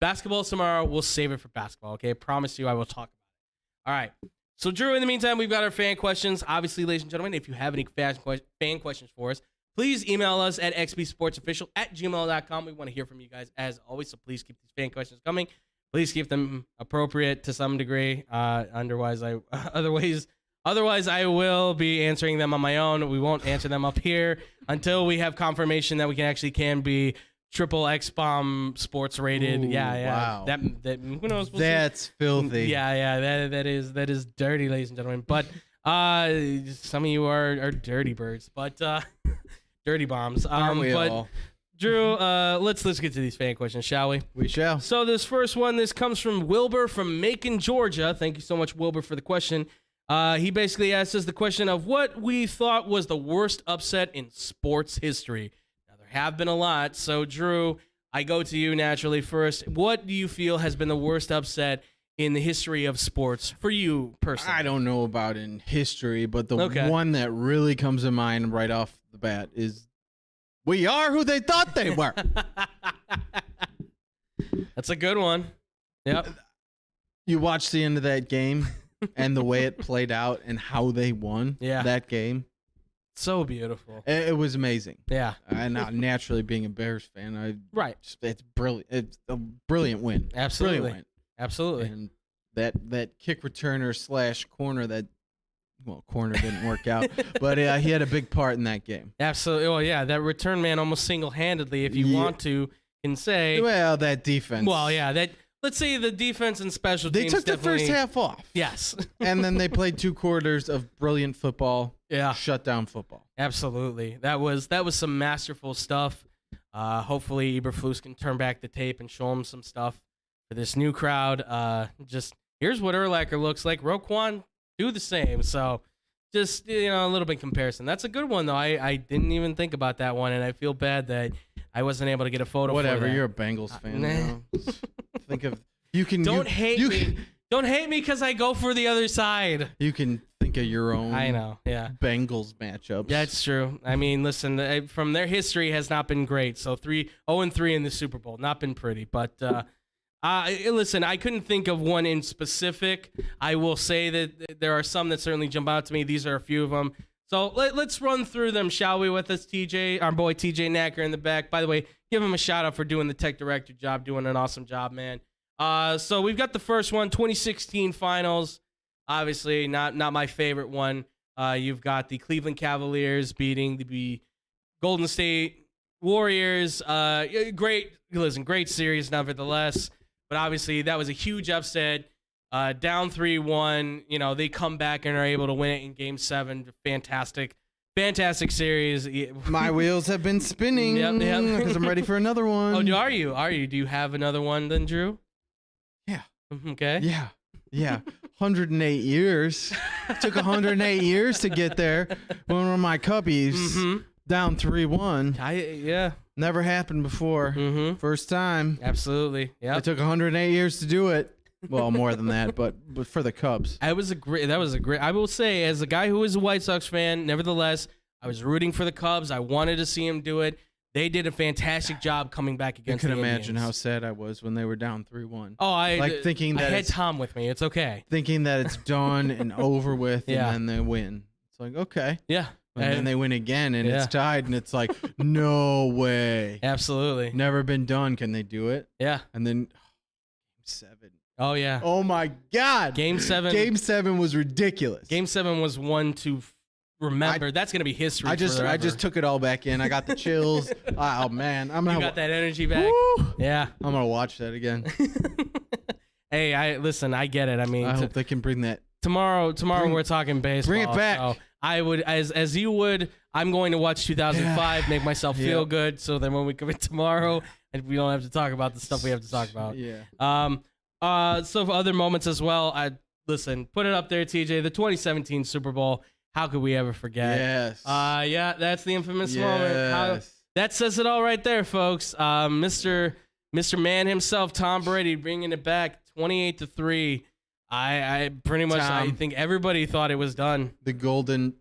Basketball tomorrow. We'll save it for basketball. Okay, I promise you, I will talk about it. All right. So, Drew, in the meantime, we've got our fan questions. Obviously, ladies and gentlemen, if you have any fan questions for us, please email us at xbsportsofficial@gmail.com. We want to hear from you guys as always, so please keep these fan questions coming. Please keep them appropriate to some degree. Otherwise, I will be answering them on my own. We won't answer them up here until we have confirmation that we can be triple X-Bomb sports rated. Ooh, yeah. wow. That who knows? That's filthy. Yeah. That is dirty, ladies and gentlemen. But some of you are dirty birds, but dirty bombs. Aren't we but all? Drew, let's get to these fan questions, shall we? We shall. So this first one, this comes from Wilbur from Macon, Georgia. Thank you so much, Wilbur, for the question. He basically asked us the question of what we thought was the worst upset in sports history. Now, there have been a lot. So, Drew, I go to you naturally first. What do you feel has been the worst upset in the history of sports for you personally? I don't know about in history, but the Okay. one that really comes to mind right off the bat is we are who they thought they were. That's a good one. Yep. You watched the end of that game and the way it played out and how they won that game. So beautiful. It was amazing. Yeah. And naturally, being a Bears fan, Right. It's brilliant. It's a brilliant win. Absolutely. Brilliant win. Absolutely. And that kick returner / corner corner didn't work out, but he had a big part in that game. Absolutely. Well, yeah, that return man almost single-handedly, if you want to, can say. Well, that defense. Well, yeah, let's say the defense and special They teams took the first half off. Yes. And then they played 2 quarters of brilliant football. Yeah. Shutdown football. Absolutely. That was some masterful stuff. Hopefully Eberflus can turn back the tape and show them some stuff for this new crowd. Just here's what Urlacher looks like. Roquan do the same. So just, a little bit comparison. That's a good one, though. I didn't even think about that one, and I feel bad that I wasn't able to get a photo. Whatever. For that. You're a Bengals fan now. Think of you can. Don't hate me. Don't hate me because I go for the other side. You can think of your own. I know. Yeah. Bengals matchups. That's true. I mean, listen, from their history has not been great. So 0-3 in the Super Bowl, not been pretty. But listen, I couldn't think of one in specific. I will say that there are some that certainly jump out to me. These are a few of them. So let's run through them, shall we, with us, TJ, our boy TJ Knacker in the back. By the way, give him a shout out for doing the tech director job, doing an awesome job, man. So we've got the first one, 2016 finals. Obviously, not my favorite one. You've got the Cleveland Cavaliers beating the Golden State Warriors. Great series, nevertheless. But obviously, that was a huge upset. Down 3-1. They come back and are able to win it in Game 7. Fantastic series. My wheels have been spinning because I'm ready for another one. Oh, are you? Do you have another one then, Drew? Yeah. Okay. Yeah. 108 years. Took 108 years to get there. One of my Cubbies down 3-1. Never happened before. First time. Absolutely. Yeah. It took 108 years to do it. Well, more than that, but for the Cubs. That was a great. I will say, as a guy who is a White Sox fan, nevertheless, I was rooting for the Cubs. I wanted to see him do it. They did a fantastic job coming back against the Indians. You can imagine how sad I was when they were down 3-1. Oh, thinking that I had Tom with me. It's okay. Thinking that it's done and over with, and then they win. It's like, okay. Yeah. And then they win again, and it's tied, and it's like, no way. Absolutely. Never been done. Can they do it? Yeah. And then, Game 7. Oh, yeah. Oh, my God. Game 7. Game 7 was ridiculous. Game 7 was one to remember. That's going to be history. I just took it all back in. I got the chills. Oh, man. You got that energy back? Woo! Yeah. I'm going to watch that again. Hey, I get it. I mean, I hope they can bring that. Tomorrow we're talking baseball. Bring it back. So I would, as you would, I'm going to watch 2005, make myself feel good, so then when we come in tomorrow, and we don't have to talk about the stuff we have to talk about. Yeah. So for other moments as well, listen, put it up there, TJ. The 2017 Super Bowl. How could we ever forget? Yes. That's the infamous moment. That says it all right there, folks. Mr. Man himself, Tom Brady, bringing it back 28-3. I pretty much, I think everybody thought it was done. The golden.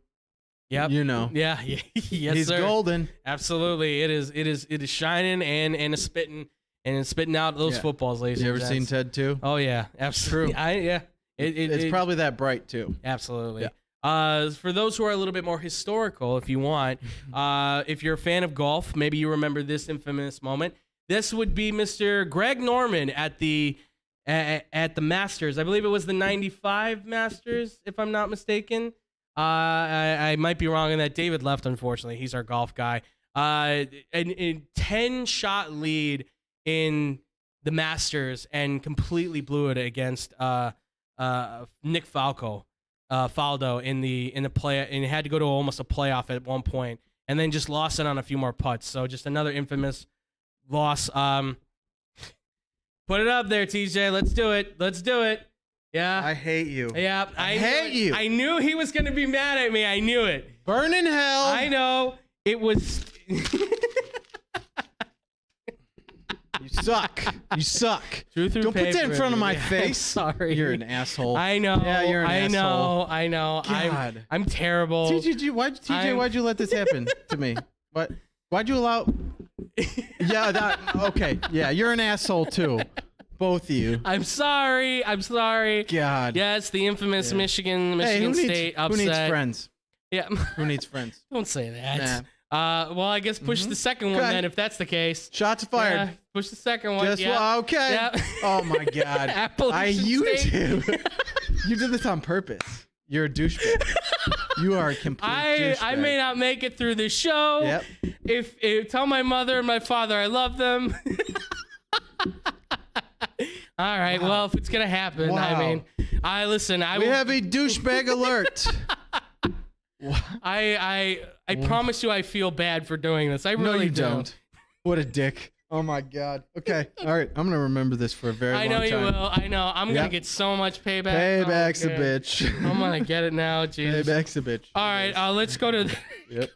Yep. Yeah. Yes, He's sir. golden. Absolutely. It is shining and it's spitting out those footballs, ladies and gents. You ever seen Ted 2? Oh yeah, absolutely. True. It's probably that bright too. Absolutely. Yeah. For those who are a little bit more historical, if you want, if you're a fan of golf, maybe you remember this infamous moment. This would be Mr. Greg Norman at the Masters. I believe it was the 95 Masters, if I'm not mistaken. I might be wrong in that. David left, unfortunately. He's our golf guy. A 10-shot lead in the Masters and completely blew it against Nick Faldo in the play, and had to go to almost a playoff at one point, and then just lost it on a few more putts. So just another infamous loss. Put it up there, TJ. Let's do it. Yeah. I hate you. Yeah. I hate you. I knew he was going to be mad at me. I knew it. Burn in hell. I know. It was. You suck. Don't put that in front of my face. I'm sorry. You're an asshole. I know. Yeah, you're an asshole. I know. God. I'm terrible. TJ, why'd you let this happen to me? What? Why'd you allow? Yeah. Okay. Yeah, you're an asshole too. Both of you. I'm sorry. God. Yes, the infamous Michigan State upset. Who needs friends? Yeah. Who needs friends? Don't say that. Nah. Well, I guess push the second one then, if that's the case. Shots fired. Yeah, push the second one. Okay. Yeah. Oh my God. Appalachian State. You did this on purpose. You're a douchebag. You are a complete douchebag. I may not make it through the show. Yep. If tell my mother and my father I love them. All right. Wow. Well, if it's gonna happen, Wow. I mean, we have a douchebag alert. I promise you, I feel bad for doing this. I really No, you do. don't. What a dick. Oh my God. Okay. All right. I'm gonna remember this for a very long time. I know you will. I know. I'm gonna get so much payback. Payback's Oh, a bitch. I'm gonna get it now. Jesus. Payback's a bitch. All right. Let's go to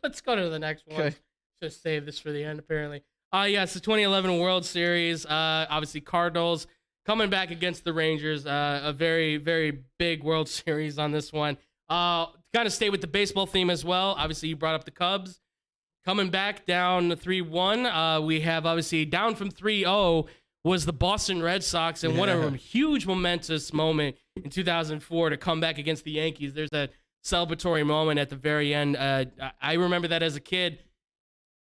let's go to the next one. Okay. Just save this for the end, apparently. Yes, the 2011 World Series. Obviously, Cardinals coming back against the Rangers. A very, very big World Series on this one. Kind of stay with the baseball theme as well. Obviously, you brought up the Cubs. Coming back down 3-1. We have obviously down from 3-0 was the Boston Red Sox. And what a huge momentous moment in 2004 to come back against the Yankees. There's that celebratory moment at the very end. I remember that as a kid.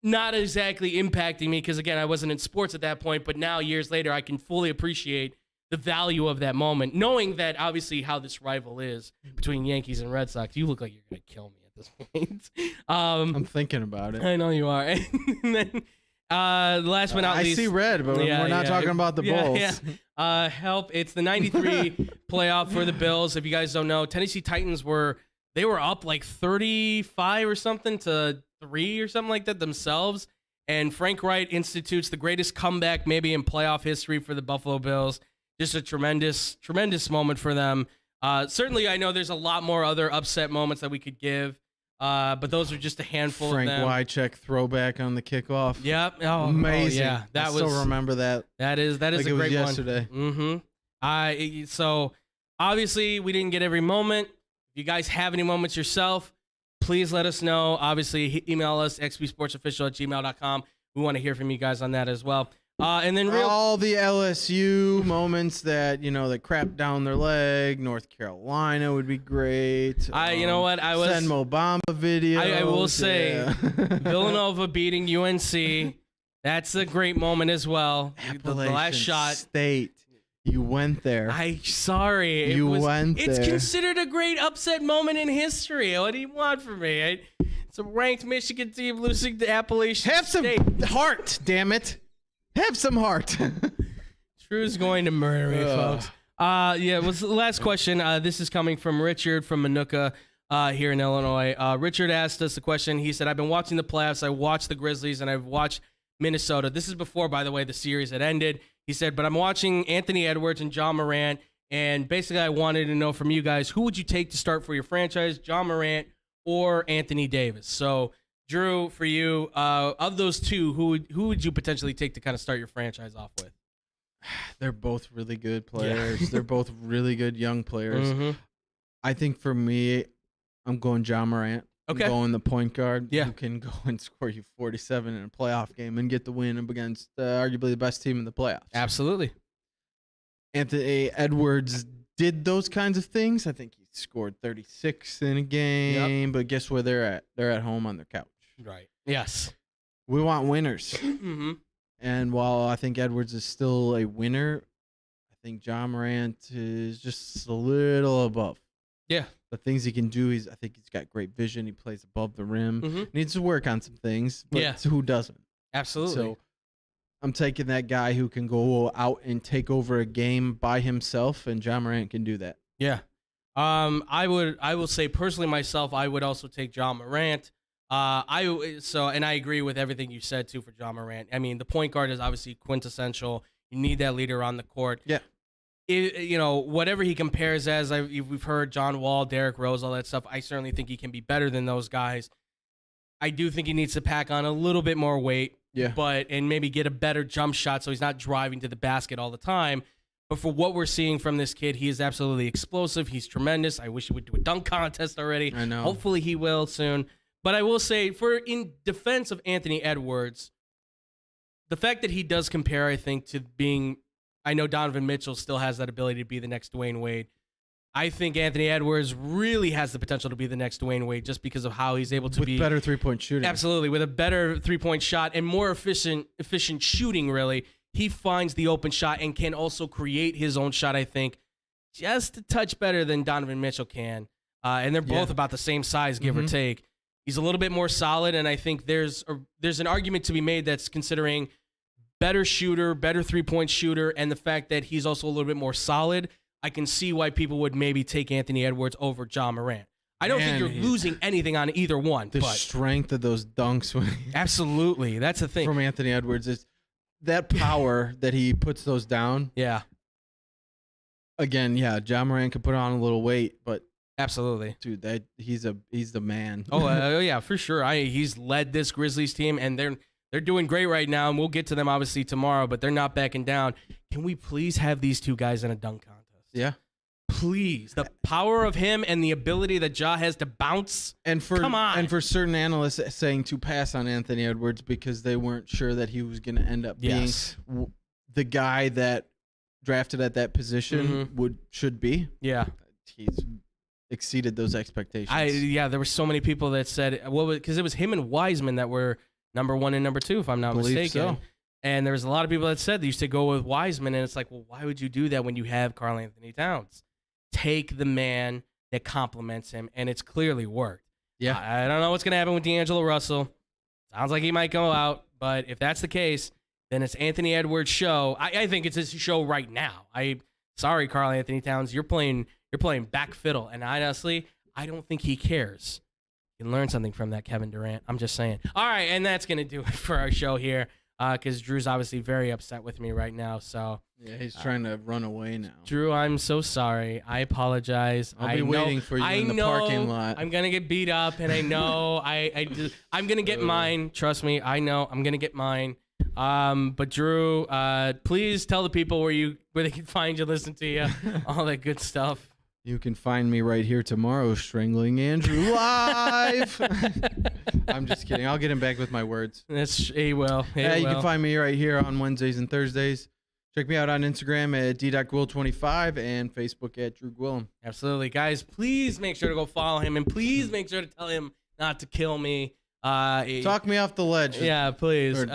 Not exactly impacting me because, again, I wasn't in sports at that point. But now, years later, I can fully appreciate the value of that moment, knowing that obviously how this rival is between Yankees and Red Sox. You look like you're going to kill me at this point. I'm thinking about it. I know you are. And then last but not least. I see red, but we're not talking about the Bulls. Yeah. Help. It's the 93 playoff for the Bills. If you guys don't know, Tennessee Titans were up like 35 or something to 3 or something like that themselves. And Frank Wright institutes the greatest comeback maybe in playoff history for the Buffalo Bills. Just a tremendous, tremendous moment for them. Certainly, I know there's a lot more other upset moments that we could give, but those are just a handful Frank of them. Wycheck throwback on the kickoff. Yep. Oh, amazing. Oh, yeah, I still remember that. That is like a it great was yesterday. one. Mm-hmm. So obviously we didn't get every moment. If you guys have any moments yourself, please let us know. Obviously, email us xbsportsofficial@gmail.com. We want to hear from you guys on that as well. And then all the LSU moments that that crap down their leg. North Carolina would be great. You know what? I was send Mobamba video. I will say Villanova beating UNC. That's a great moment as well. The last shot. State. You went there. Sorry. It's considered a great upset moment in history. What do you want from me? It's a ranked Michigan team losing to Appalachian State. Have some heart, damn it. Have some heart. Drew's going to murder me, folks. Was the last question. This is coming from Richard from Manuka here in Illinois. Richard asked us the question. He said, I've been watching the playoffs. I watched the Grizzlies, and I've watched Minnesota. This is before, by the way, the series had ended. He said, but I'm watching Anthony Edwards and John Morant, and basically I wanted to know from you guys, who would you take to start for your franchise, John Morant or Anthony Davis? So, Drew, for you, of those two, who would you potentially take to kind of start your franchise off with? They're both really good players. Yeah. They're both really good young players. Mm-hmm. I think for me, I'm going John Morant. Okay. I'm going the point guard who can go and score you 47 in a playoff game and get the win against arguably the best team in the playoffs. Absolutely. Anthony Edwards did those kinds of things. I think he scored 36 in a game, but guess where they're at? They're at home on their couch. Right. Yes. We want winners. Mm-hmm. And while I think Edwards is still a winner, I think John Morant is just a little above. Yeah. The things he can do, I think he's got great vision. He plays above the rim. Mm-hmm. Needs to work on some things, but who doesn't? Absolutely. So I'm taking that guy who can go out and take over a game by himself, and John Morant can do that. Yeah. I will say personally myself, I would also take John Morant. And I agree with everything you said too for John Morant. I mean, the point guard is obviously quintessential. You need that leader on the court. Yeah. Whatever he compares as, we've heard John Wall, Derrick Rose, all that stuff. I certainly think he can be better than those guys. I do think he needs to pack on a little bit more weight, and maybe get a better jump shot so he's not driving to the basket all the time. But for what we're seeing from this kid, he is absolutely explosive. He's tremendous. I wish he would do a dunk contest already. I know. Hopefully he will soon. But I will say, in defense of Anthony Edwards, the fact that he does compare, I think, to being, I know Donovan Mitchell still has that ability to be the next Dwayne Wade. I think Anthony Edwards really has the potential to be the next Dwayne Wade just because of how he's able to be better three-point shooting. Absolutely, with a better three-point shot and more efficient shooting, really. He finds the open shot and can also create his own shot, I think, just a touch better than Donovan Mitchell can. And they're both about the same size, give or take. He's a little bit more solid, and I think there's an argument to be made that's considering better shooter, better three-point shooter, and the fact that he's also a little bit more solid, I can see why people would maybe take Anthony Edwards over Ja Morant. I don't think you're losing anything on either one. The strength of those dunks. Absolutely. That's the thing. From Anthony Edwards is that power that he puts those down. Yeah. Again, yeah, Ja Morant could put on a little weight, but absolutely, dude, he's the man. Oh, yeah, for sure. He's led this Grizzlies team, and they're doing great right now, and we'll get to them obviously tomorrow, but they're not backing down. Can we please have these two guys in a dunk contest? Yeah. Please. The power of him and the ability that Ja has to bounce. Come on. And for certain analysts saying to pass on Anthony Edwards because they weren't sure that he was going to end up being the guy that drafted at that position should be. Yeah. He's exceeded those expectations. There were so many people that said, because it was him and Wiseman that were number 1 and number 2, if I'm not mistaken. So. And there was a lot of people that said they used to go with Wiseman, and it's like, well, why would you do that when you have Karl Anthony Towns? Take the man that complements him, and it's clearly worked. Yeah. I don't know what's going to happen with D'Angelo Russell. Sounds like he might go out, but if that's the case, then it's Anthony Edwards' show. I think it's his show right now. Sorry, Karl Anthony Towns, you're playing back fiddle, and honestly, I don't think he cares. You can learn something from that, Kevin Durant. I'm just saying. All right, and that's going to do it for our show here, because Drew's obviously very upset with me right now. So yeah, he's trying to run away now. Drew, I'm so sorry. I apologize. I'll be waiting for you in the parking lot. I'm going to get beat up, and I know I'm going to get mine. Trust me, I know I'm going to get mine. But Drew, please tell the people where they can find you, listen to you, all that good stuff. You can find me right here tomorrow, Strangling Andrew live. I'm just kidding. I'll get him back with my words. He will. You can find me right here on Wednesdays and Thursdays. Check me out on Instagram at d.gwil25 and Facebook at Drew Gwillem. Absolutely. Guys, please make sure to go follow him, and please make sure to tell him not to kill me. Talk me off the ledge. Yeah, please.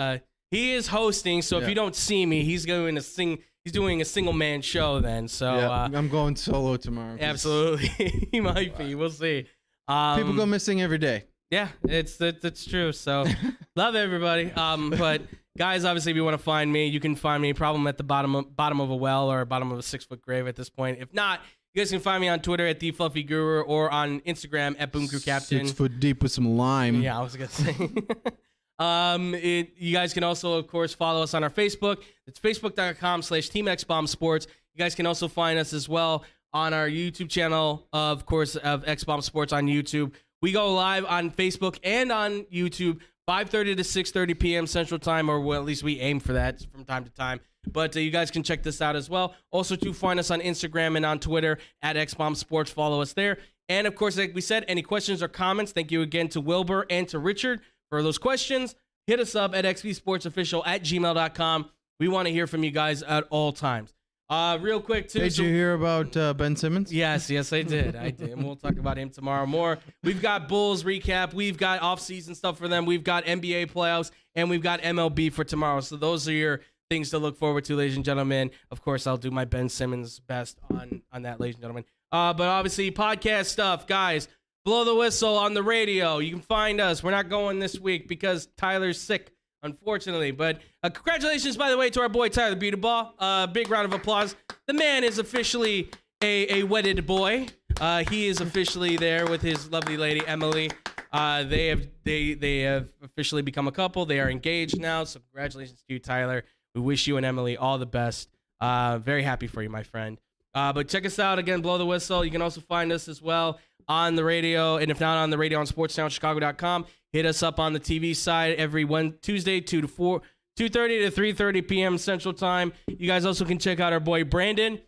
He is hosting, so if you don't see me, he's doing a single man show then. So I'm going solo tomorrow. Absolutely. He might be. We'll see. People go missing every day. Yeah, that's true. So love everybody. But guys, obviously if you want to find me, you can find me probably at the bottom of a well or bottom of a 6-foot grave at this point. If not, you guys can find me on Twitter at TheFluffyGuru or on Instagram at BoomCrewCaptain. 6 foot deep with some lime. Yeah, I was gonna say. You guys can also, of course, follow us on our Facebook. It's facebook.com/TeamXBombSports. You guys can also find us as well on our YouTube channel, of course, of XBomb Sports on YouTube. We go live on Facebook and on YouTube 5:30 to 6:30 p.m. Central Time, or at least we aim for that from time to time. But you guys can check this out as well. Also, to find us on Instagram and on Twitter at XBomb Sports. Follow us there. And, of course, like we said, any questions or comments, thank you again to Wilbur and to Richard for those questions. Hit us up at xbsportsofficial@gmail.com. We want to hear from you guys at all times. Real quick, too. Did you hear about Ben Simmons? Yes, I did. And we'll talk about him tomorrow more. We've got Bulls recap. We've got off-season stuff for them. We've got NBA playoffs, and we've got MLB for tomorrow. So those are your things to look forward to, ladies and gentlemen. Of course, I'll do my Ben Simmons best on that, ladies and gentlemen. But obviously, podcast stuff, guys. Blow the whistle on the radio. You can find us. We're not going this week because Tyler's sick, unfortunately. But congratulations, by the way, to our boy Tyler Beaterball. Big round of applause. The man is officially a wedded boy. He is officially there with his lovely lady Emily. They have officially become a couple. They are engaged now. So congratulations to you, Tyler. We wish you and Emily all the best. Very happy for you, my friend. But check us out again. Blow the whistle. You can also find us as well on the radio, and if not on the radio, on sportschannelchicago.com. Hit us up on the TV side every Tuesday, 2:30 to 3:30 p.m. Central Time. You guys also can check out our boy Brandon.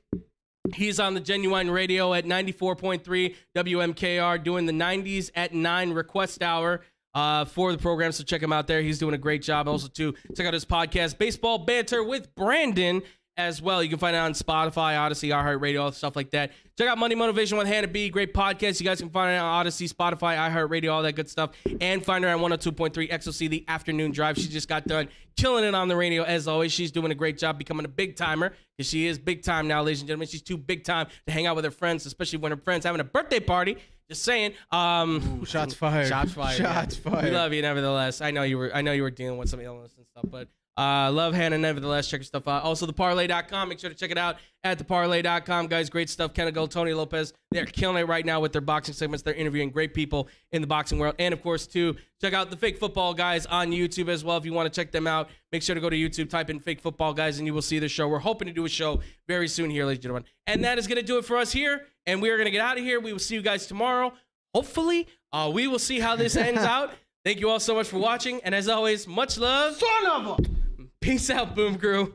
He's on the Genuine Radio at 94.3 WMKR, doing the 90s at 9 request hour for the program, so check him out there. He's doing a great job. Also, to check out his podcast, Baseball Banter with Brandon, as well. You can find it on Spotify, Odyssey, iHeartRadio, stuff like that. Check out Monday Motivation with Hannah B. Great podcast. You guys can find it on Odyssey, Spotify, iHeartRadio, all that good stuff. And find her on 102.3 XOC, The Afternoon Drive. She just got done killing it on the radio, as always. She's doing a great job becoming a big timer, because she is big time now, ladies and gentlemen. She's too big time to hang out with her friends, especially when her friend's having a birthday party. Just saying. Shots fired. Shots fired. Shots fired. We love you, nevertheless. I know you were dealing with some illness and stuff, but Love Hannah, nevertheless. Check your stuff out. Also, theparlay.com. Make sure to check it out at theparlay.com. Guys, great stuff. Kenna Tony Lopez. They're killing it right now with their boxing segments. They're interviewing great people in the boxing world. And, of course, too, check out the Fake Football Guys on YouTube as well. If you want to check them out, make sure to go to YouTube, type in Fake Football Guys, and you will see the show. We're hoping to do a show very soon here, ladies and gentlemen. And that is going to do it for us here. And we are going to get out of here. We will see you guys tomorrow. Hopefully, we will see how this ends out. Thank you all so much for watching. And as always, much love. Son of a... Peace out, Boom Crew.